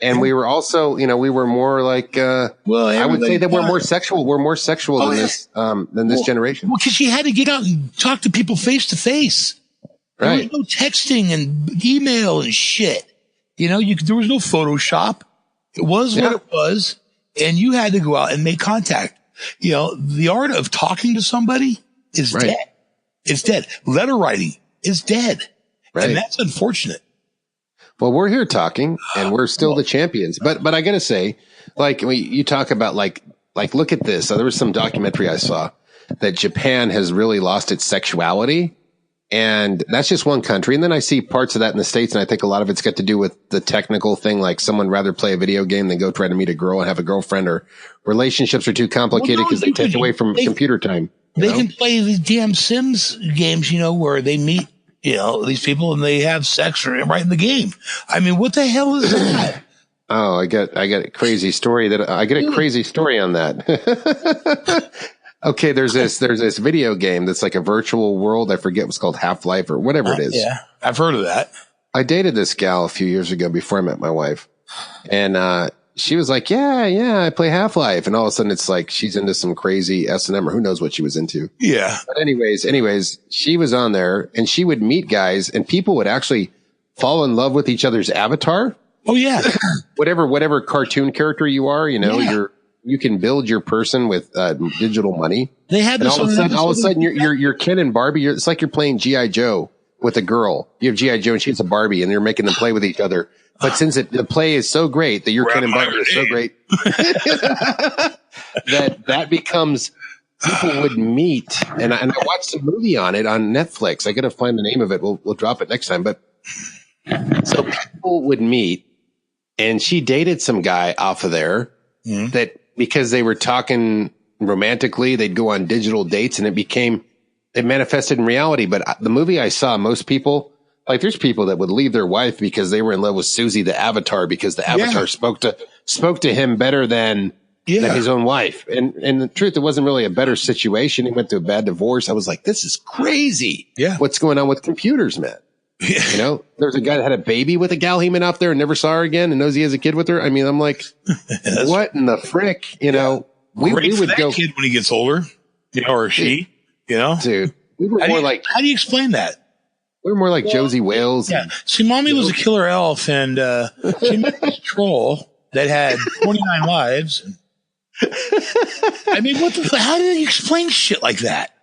And we were also, we were more like, I would say that we're more sexual. We're more sexual than this generation. Well, because you had to get out and talk to people face to face. Right. There was no texting and email and shit. There was no Photoshop. It was what it was. And you had to go out and make contact. The art of talking to somebody is dead. It's dead. Letter writing is dead. Right. And that's unfortunate. Well, we're here talking, and we're still the champions. But I got to say, like, you talk about, like, look at this. There was some documentary I saw that Japan has really lost its sexuality, and that's just one country. And then I see parts of that in the States, and I think a lot of it's got to do with the technical thing, like someone rather play a video game than go try to meet a girl and have a girlfriend, or relationships are too complicated because they take away from computer time. They can play these damn Sims games, where they meet these people and they have sex right in the game. I mean, what the hell is that? Oh, I got a crazy story on that. Okay. There's this video game that's like a virtual world. I forget what's called Half-Life or whatever it is. Yeah. I've heard of that. I dated this gal a few years ago before I met my wife, and, she was like, yeah, I play Half-Life. And all of a sudden it's like, she's into some crazy S&M or who knows what she was into. Yeah. But anyways, she was on there and she would meet guys and people would actually fall in love with each other's avatar. Oh yeah. whatever cartoon character you are, you can build your person with digital money. They had this all of a sudden you're Ken and Barbie. It's like you're playing G.I. Joe with a girl. You have G.I. Joe and she's a Barbie and you're making them play with each other. But since the play is so great that your Ken and Barbie is so great that becomes people would meet. And I watched a movie on it on Netflix. I got to find the name of it. We'll drop it next time. But so people would meet and she dated some guy off of there that because they were talking romantically, they'd go on digital dates and it manifested in reality. But the movie I saw, most people, like there's people that would leave their wife because they were in love with Susie the Avatar because the Avatar spoke to him better than his own wife. And the truth, it wasn't really a better situation. He went through a bad divorce. I was like, this is crazy. Yeah. What's going on with computers, man? There's a guy that had a baby with a gal he met off there and never saw her again and knows he has a kid with her. I mean, I'm like, what in the frick? We would go kid when he gets older, or she, dude, we were more like, how do you explain that? We were more like Josie Wales. Yeah. See, mommy was a killer elf and, she met this troll that had 29 wives. I mean, how do you explain shit like that?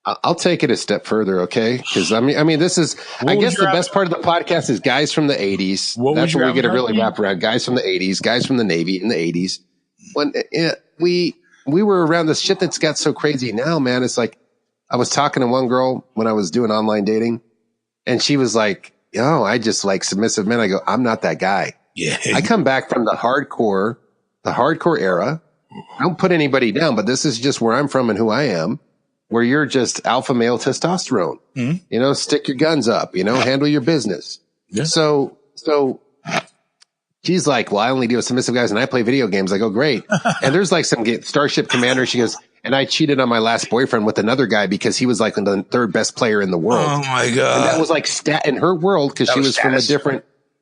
I'll take it a step further. Okay. Cause I mean, this is, I guess the best part of the podcast is guys from the 80s. That's where we get to really wrap around guys from the 80s, guys from the Navy in the 80s. When we were around this shit that's got so crazy now, man. It's like, I was talking to one girl when I was doing online dating. And she was like, I just like submissive men. I go, I'm not that guy. Yeah. I come back from the hardcore era. I don't put anybody down, but this is just where I'm from and who I am, where you're just alpha male testosterone. Mm-hmm. Stick your guns up, handle your business. Yeah. So she's like, well, I only deal with submissive guys and I play video games. I go, great. And there's like some Starship Commander. She goes, and I cheated on my last boyfriend with another guy because he was like the third best player in the world. Oh my God. And that was like in her world because she was from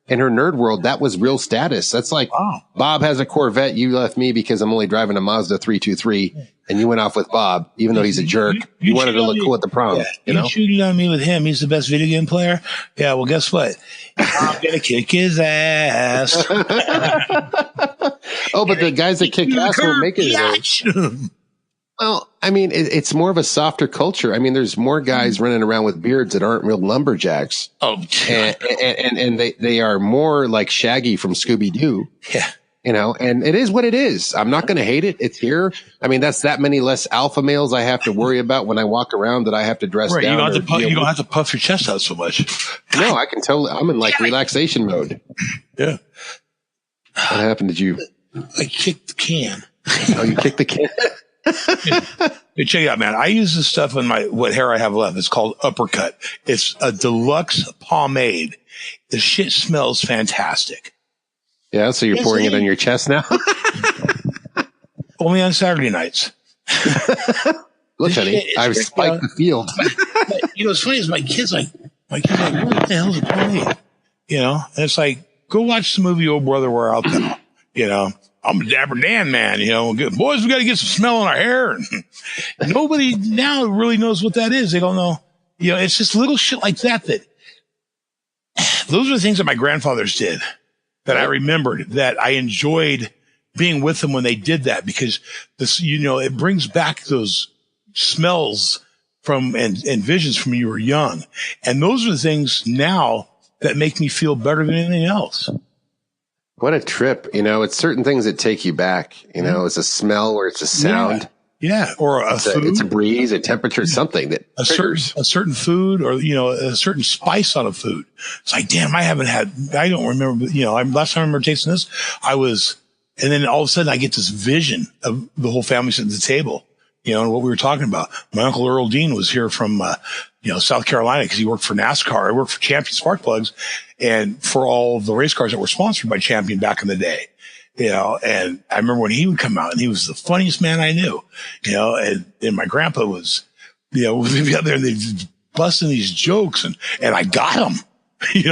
in her nerd world, that was real status. That's like, Bob has a Corvette. You left me because I'm only driving a Mazda 323 and you went off with Bob, even though he's a jerk. You wanted to look cool at the prom. Yeah, you cheated on me with him. He's the best video game player. Yeah. Well, guess what? I'm going to kick his ass. But the guys that kick ass won't make it. Well, I mean, it's more of a softer culture. I mean, there's more guys running around with beards that aren't real lumberjacks. Oh, and they are more like Shaggy from Scooby-Doo. Yeah. And it is what it is. I'm not going to hate it. It's here. I mean, that's that many less alpha males I have to worry about when I walk around that I have to dress down. You don't have to puff your chest out so much. No, I can tell. I'm in like relaxation mode. Yeah. What happened? Did you? I kicked the can. Oh, you kicked the can? Hey, check it out, man. I use this stuff in what hair I have left. It's called Uppercut. It's a deluxe pomade. The shit smells fantastic. Yeah, so you're pouring it on your chest now? Only on Saturday nights. Look, honey, I've spiked the field. It's funny is my kid's like, what the hell is a pony? And it's like, go watch the movie Old Brother, Where Art Thou? I'm a Dapper Dan man, boys, we got to get some smell in our hair. Nobody now really knows what that is. They don't know. It's just little shit like that those are the things that my grandfathers did that I remembered, that I enjoyed being with them when they did that, because this, it brings back those smells from and visions from when you were young. And those are the things now that make me feel better than anything else. What a trip. It's certain things that take you back. It's a smell or it's a sound. Yeah. Or food. It's a breeze, a temperature, something that a certain food, or, a certain spice on a food. It's like, damn, I don't remember, last time I remember tasting this, and then all of a sudden I get this vision of the whole family sitting at the table, and what we were talking about. My Uncle Earl Dean was here from, South Carolina, because he worked for NASCAR. I worked for Champion Spark Plugs and for all the race cars that were sponsored by Champion back in the day. And I remember when he would come out, and he was the funniest man I knew, and my grandpa was, we'd be out there and they'd busting these jokes, and I got them,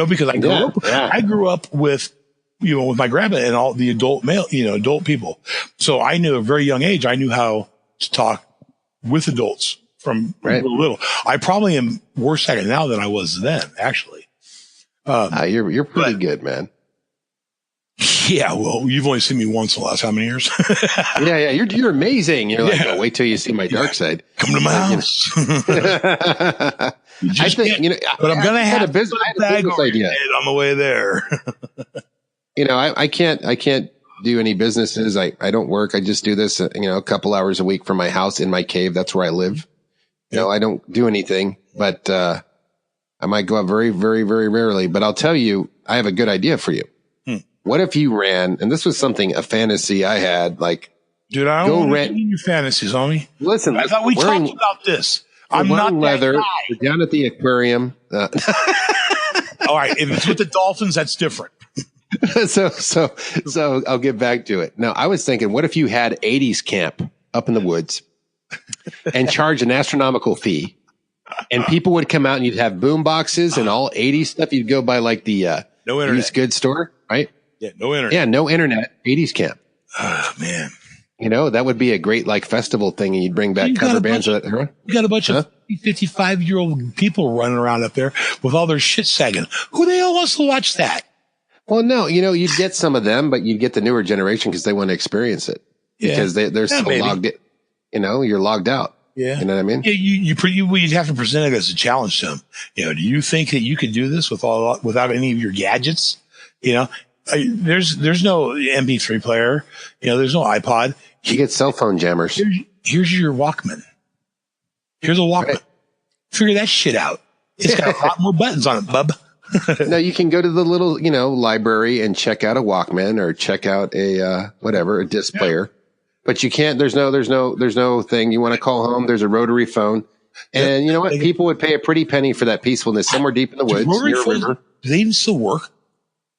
because I grew up with, with my grandpa and all the adult people. So I knew at a very young age, I knew how to talk with adults from little. I probably am worse at it now than I was then, actually. You're pretty good, man. Yeah, well, you've only seen me once in the last how many years? Yeah, you're amazing. You're like, oh, wait till you see my dark side. Come to my house. I think, but I'm gonna have a business idea on the way there. I can't do any businesses. I don't work. I just do this, a couple hours a week from my house in my cave. That's where I live. I don't do anything, but I might go out very, very, very rarely. But I'll tell you, I have a good idea for you. What if you ran, and this was a fantasy I had, like, dude, I don't want to your fantasies, homie. Listen, I thought we talked about this. I'm not leather. That guy. We're down at the aquarium. All right, if it's with the dolphins, that's different. So I'll get back to it. Now, I was thinking, what if you had 80s camp up in the woods and charge an astronomical fee, and people would come out and you'd have boom boxes and all 80s stuff. You'd go by like the no internet used goods store, right? Yeah, no internet. Yeah, no internet. 80s camp. Oh, man. That would be a great festival thing, and you'd bring back cover bands of that era. You got a bunch of 55-year-old people running around up there with all their shit sagging. Who the hell wants to watch that? Well, no, you'd get some of them, but you'd get the newer generation because they want to experience it because they're so logged in. You're logged out. Yeah. You know what I mean? Yeah, you'd have to present it as a challenge to them. Do you think that you could do this without any of your gadgets? There's no MP3 player. There's no iPod. You get cell phone jammers. Here's your Walkman. Here's a Walkman. Right. Figure that shit out. It's got a lot more buttons on it, bub. No, you can go to the little, library and check out a Walkman or check out a disc player. But you can't. There's no thing. You want to call home? There's a rotary phone, and you know what? People would pay a pretty penny for that peacefulness somewhere deep in the woods near a river. Do they even still work?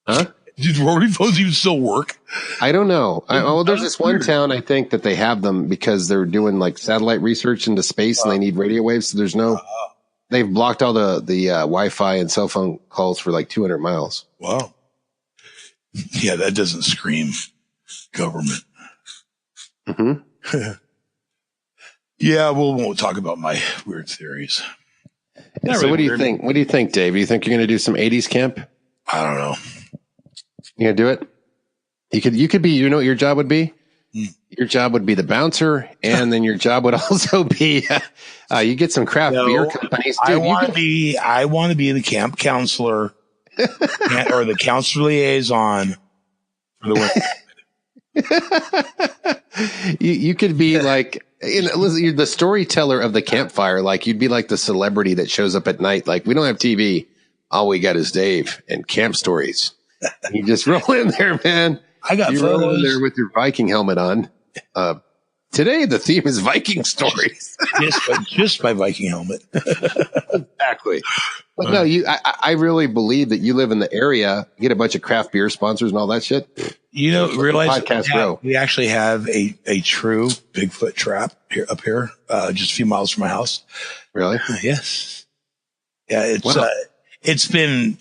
Huh? Do rotary phones even still work? I don't know. There's this one town I think that they have them because they're doing like satellite research into space and they need radio waves. So there's no. They've blocked all the Wi-Fi and cell phone calls for like 200 miles. Wow. Yeah, that doesn't scream government. Mm-hmm. Yeah, we won't talk about my weird theories. So what do you think? What do you think, Dave? You think you're going to do some 80s camp? I don't know. You going to do it? You could be, what your job would be? Your job would be the bouncer, and then your job would also be you get some craft beer companies. Dude, I want to be the camp counselor or the counselor liaison for the women. You could be like, listen, you're the storyteller of the campfire. Like you'd be like the celebrity that shows up at night. Like we don't have TV. All we got is Dave and camp stories. You just roll in there, man. I got you photos. Roll in there with your Viking helmet on. Today, the theme is Viking stories. just my Viking helmet. Exactly. But no, I really believe that you live in the area, get a bunch of craft beer sponsors and all that shit. Realize podcast we actually have a true Bigfoot trap up here, just a few miles from my house. Really? Yes. Yeah. It's been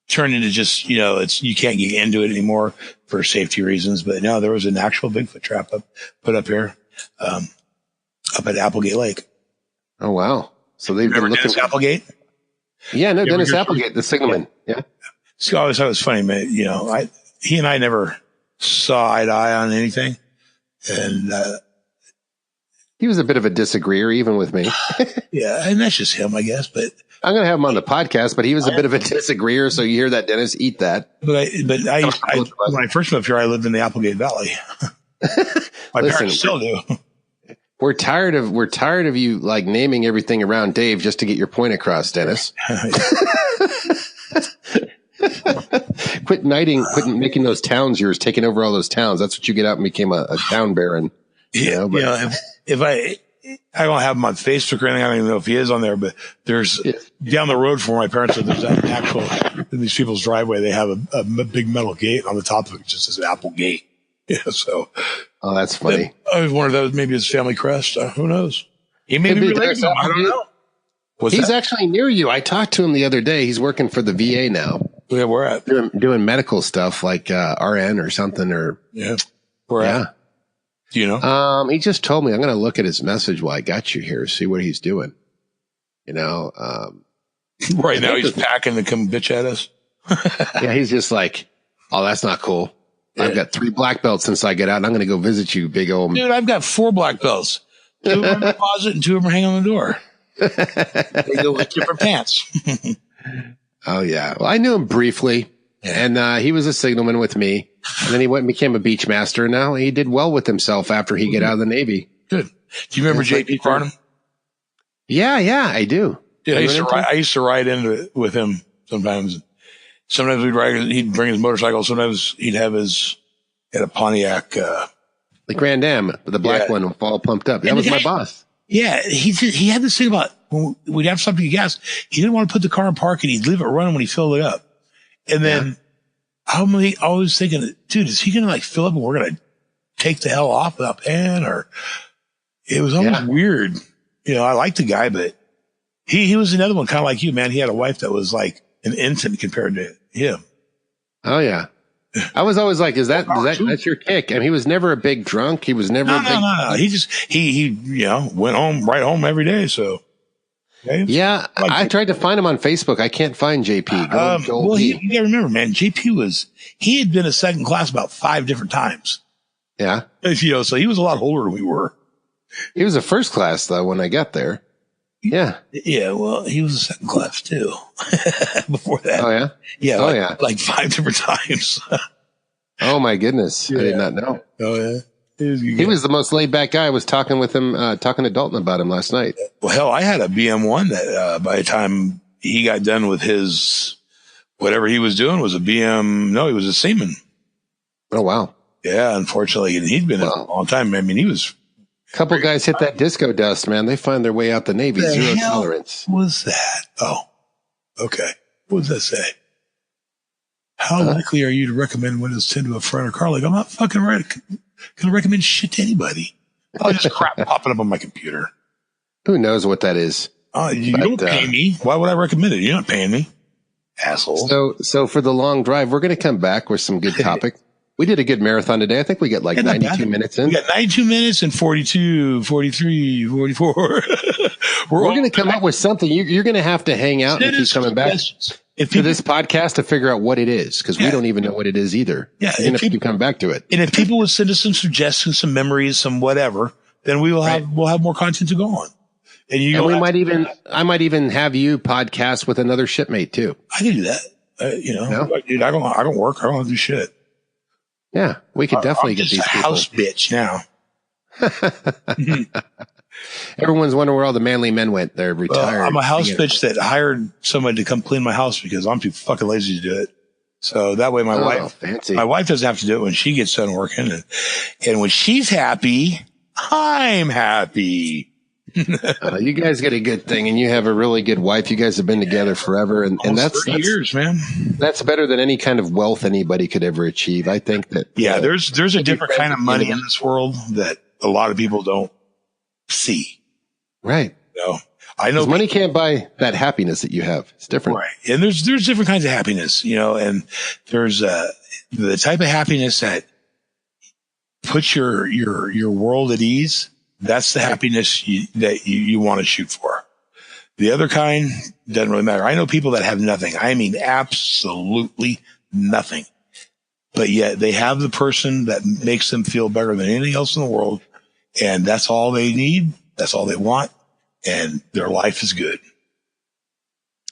turned into just, you can't get into it anymore for safety reasons. But no, there was an actual Bigfoot trap put up here, up at Applegate Lake. Oh, wow. So they've been looking at Applegate? Yeah, no, Dennis Applegate, the signalman. Yeah. So I always thought it was funny, man. He and I never saw eye to eye on anything. And, he was a bit of a disagreeer, even with me. Yeah. And that's just him, I guess. But I'm going to have him on the podcast, but he was a bit of a disagreeer. So you hear that, Dennis, eat that. But when I first moved here, I lived in the Applegate Valley. My parents still do. We're tired of you like naming everything around Dave just to get your point across, Dennis. Quit making those towns yours, taking over all those towns. That's what you get out and became a town baron. If I don't have him on Facebook or anything, I don't even know if he is on there, but there's down the road from where my parents live, there's an actual, in these people's driveway, they have a big metal gate on the top of it, just says Applegate. Yeah, so. Oh, that's funny. I was one of those, maybe his family crest. Who knows? He may be related to him. I don't know. He's actually near you. I talked to him the other day. He's working for the VA now. Yeah, where at? Doing medical stuff like RN or something. Where at? Do you know? He just told me. I'm going to look at his message while I got you here, see what he's doing. Right now he's packing to come bitch at us. Yeah, he's just like, oh, that's not cool. I've got 3 black belts since I get out, and I'm going to go visit you, big old. Dude, I've got 4 black belts. 2 of them in the closet and 2 of them are hanging on the door. They go with different pants. Oh, yeah. Well, I knew him briefly, and he was a signalman with me. And then he went and became a beach master, and now he did well with himself after he got out of the Navy. Good. Do you remember J.P. Farnham? Yeah, I do. Dude, I used to ride into it with him sometimes. Sometimes he'd bring his motorcycle. Sometimes he'd have had a Pontiac, the Grand Am, the black one, all pumped up. That was my boss. Yeah. He had this thing about when we'd have something to gas. He didn't want to put the car in park and he'd leave it running when he filled it up. And then I'm always thinking, dude, is he going to like fill up and we're going to take the hell off without paying? Or it was almost weird. I liked the guy, but he was another one kind of like you, man. He had a wife that was like an infant compared to him. Oh yeah. I was always like, that's your kick? And he was never a big drunk. He was never No. He went right home every day. So. Okay. Yeah. I tried to find him on Facebook. I can't find JP. You gotta remember, man, JP he had been a second class about 5 different times. Yeah. So he was a lot older than we were. He was a first class though when I got there. Yeah. Yeah, well, he was a second class too. Before that. Oh, yeah? Yeah. Like 5 different times. Oh, my goodness. Yeah. I did not know. Oh, yeah. He was the most laid back guy. I was talking with him, talking to Dalton about him last night. Well, hell, I had a BM1 that by the time he got done with his, whatever he was doing was a BM. No, he was a seaman. Oh, wow. Yeah, unfortunately. And he'd been in a long time. I mean, he was. Couple guys hit that disco dust, man. They find their way out the Navy. Zero tolerance. What was that? Oh, okay. What does that say? How likely are you to recommend Windows 10 to a friend or colleague? I'm not fucking going to recommend shit to anybody. Oh, just crap popping up on my computer. Who knows what that is? You don't pay me. Why would I recommend it? You're not paying me, asshole. So for the long drive, we're going to come back with some good topics. We did a good marathon today. I think we got like 92 minutes in. We got 92 minutes and 42, 43, 44. We're going to come up with something. You're going to have to hang out and keep coming back to this podcast to figure out what it is, because we don't even know what it is either. Yeah, you're going to have to come back to it. And if people would send us some suggestions, some memories, some whatever, then we'll have more content to go on. I might even have you podcast with another shipmate too. I can do that. Dude, I don't work. I don't do shit. Yeah, we could definitely get these people. House bitch now. Everyone's wondering where all the manly men went. They're retired. I'm a house bitch that hired somebody to come clean my house because I'm too fucking lazy to do it. So that way my wife doesn't have to do it when she gets done working. And when she's happy, I'm happy. You guys get a good thing, and you have a really good wife. You guys have been together forever, and that's 30 years, man. That's better than any kind of wealth anybody could ever achieve. I think that. There's a different kind of money in this world that a lot of people don't see. Right. I know money can't buy that happiness that you have. It's different. Right. And there's different kinds of happiness, and there's the type of happiness that puts your world at ease. That's the happiness that you want to shoot for. The other kind doesn't really matter. I know people that have nothing. I mean, absolutely nothing. But yet they have the person that makes them feel better than anything else in the world. And that's all they need. That's all they want. And their life is good.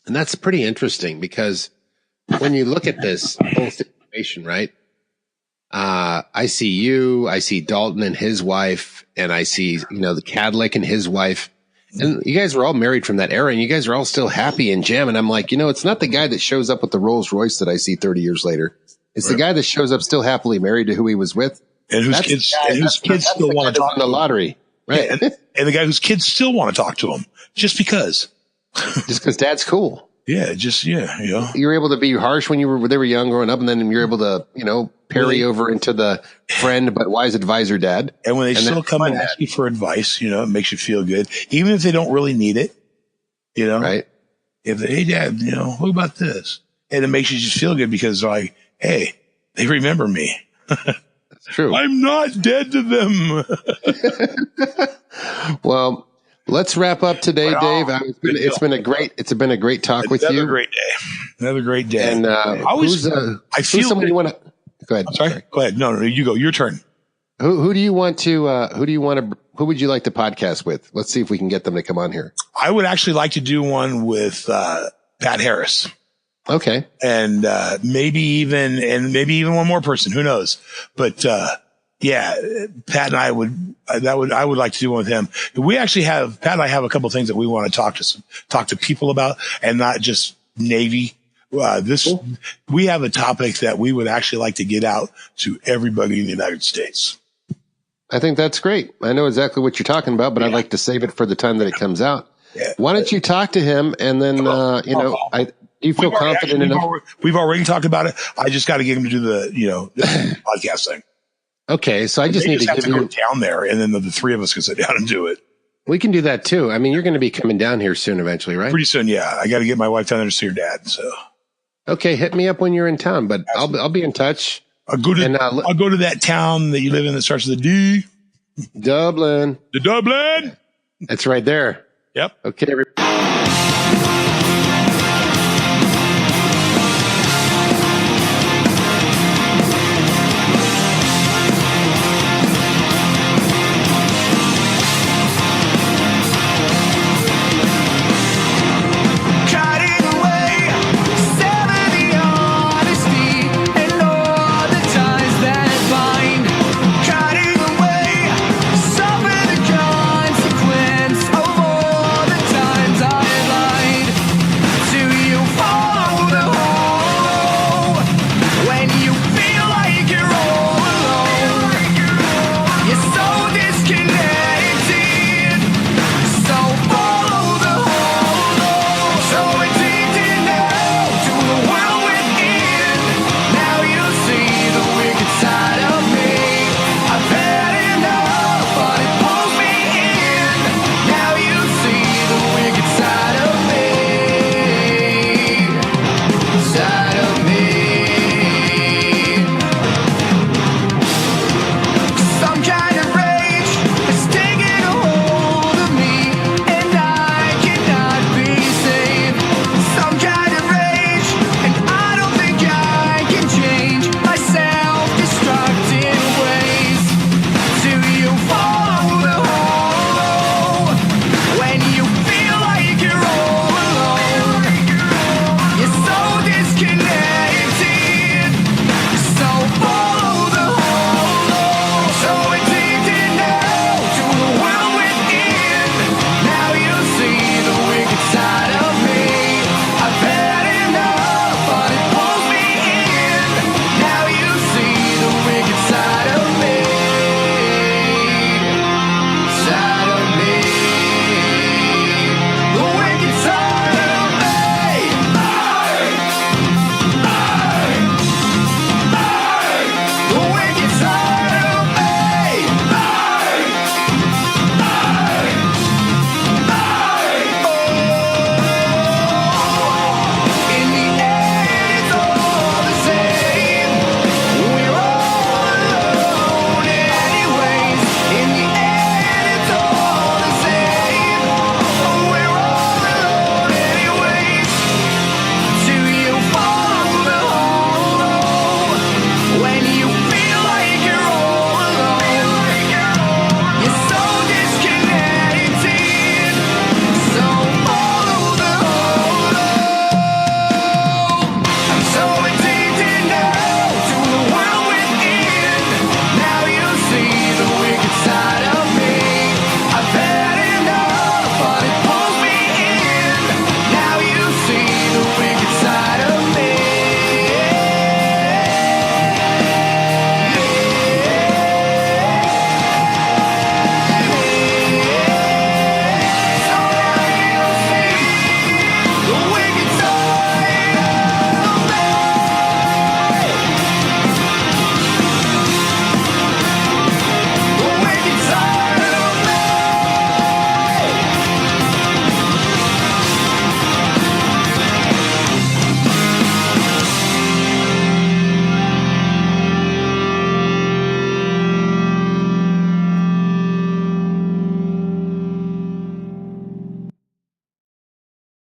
And that's pretty interesting because when you look at this whole situation, right? I see you, I see Dalton and his wife, and I see, the Cadillac and his wife. And you guys were all married from that era, and you guys are all still happy and jamming. I'm like, it's not the guy that shows up with the Rolls Royce that I see 30 years later. It's the guy that shows up still happily married to who he was with. And whose kids still want to talk to the lottery. Right. Yeah, and the guy whose kids still want to talk to him just because. Just because dad's cool. Yeah, You were able to be harsh when they were young growing up, and then you're able to, parry over into the friend but wise advisor dad. And when they still come and ask you for advice, it makes you feel good, even if they don't really need it. Right. If hey dad, what about this? And it makes you just feel good because they're like, hey, they remember me. That's true. I'm not dead to them. Well, let's wrap up today, Dave. It's been a great talk with you. Another great day. And I feel somebody you want to go ahead. I'm sorry. Go ahead. No, you go. Your turn. Who do you want to? Who would you like to podcast with? Let's see if we can get them to come on here. I would actually like to do one with Pat Harris. Okay. And maybe even one more person. Who knows? But Pat and I would like to do one with him. We actually Pat and I have a couple of things that we want to talk to people about, and not just Navy. We have a topic that we would actually like to get out to everybody in the United States. I think that's great. I know exactly what you're talking about, but I'd like to save it for the time that it comes out. Yeah. Why don't you talk to him and then, do you feel confident enough? We've already talked about it. I just got to get him to do the podcast thing. Okay. So I just need to have to go down there, and then the three of us can sit down and do it. We can do that too. I mean, you're going to be coming down here soon eventually, right? Pretty soon. Yeah. I got to get my wife down there to see her dad. So. Okay. Hit me up when you're in town, but I'll be in touch. I'll go to that town that you live in that starts with a D. Dublin. The Dublin. That's right there. Yep. Okay, everybody.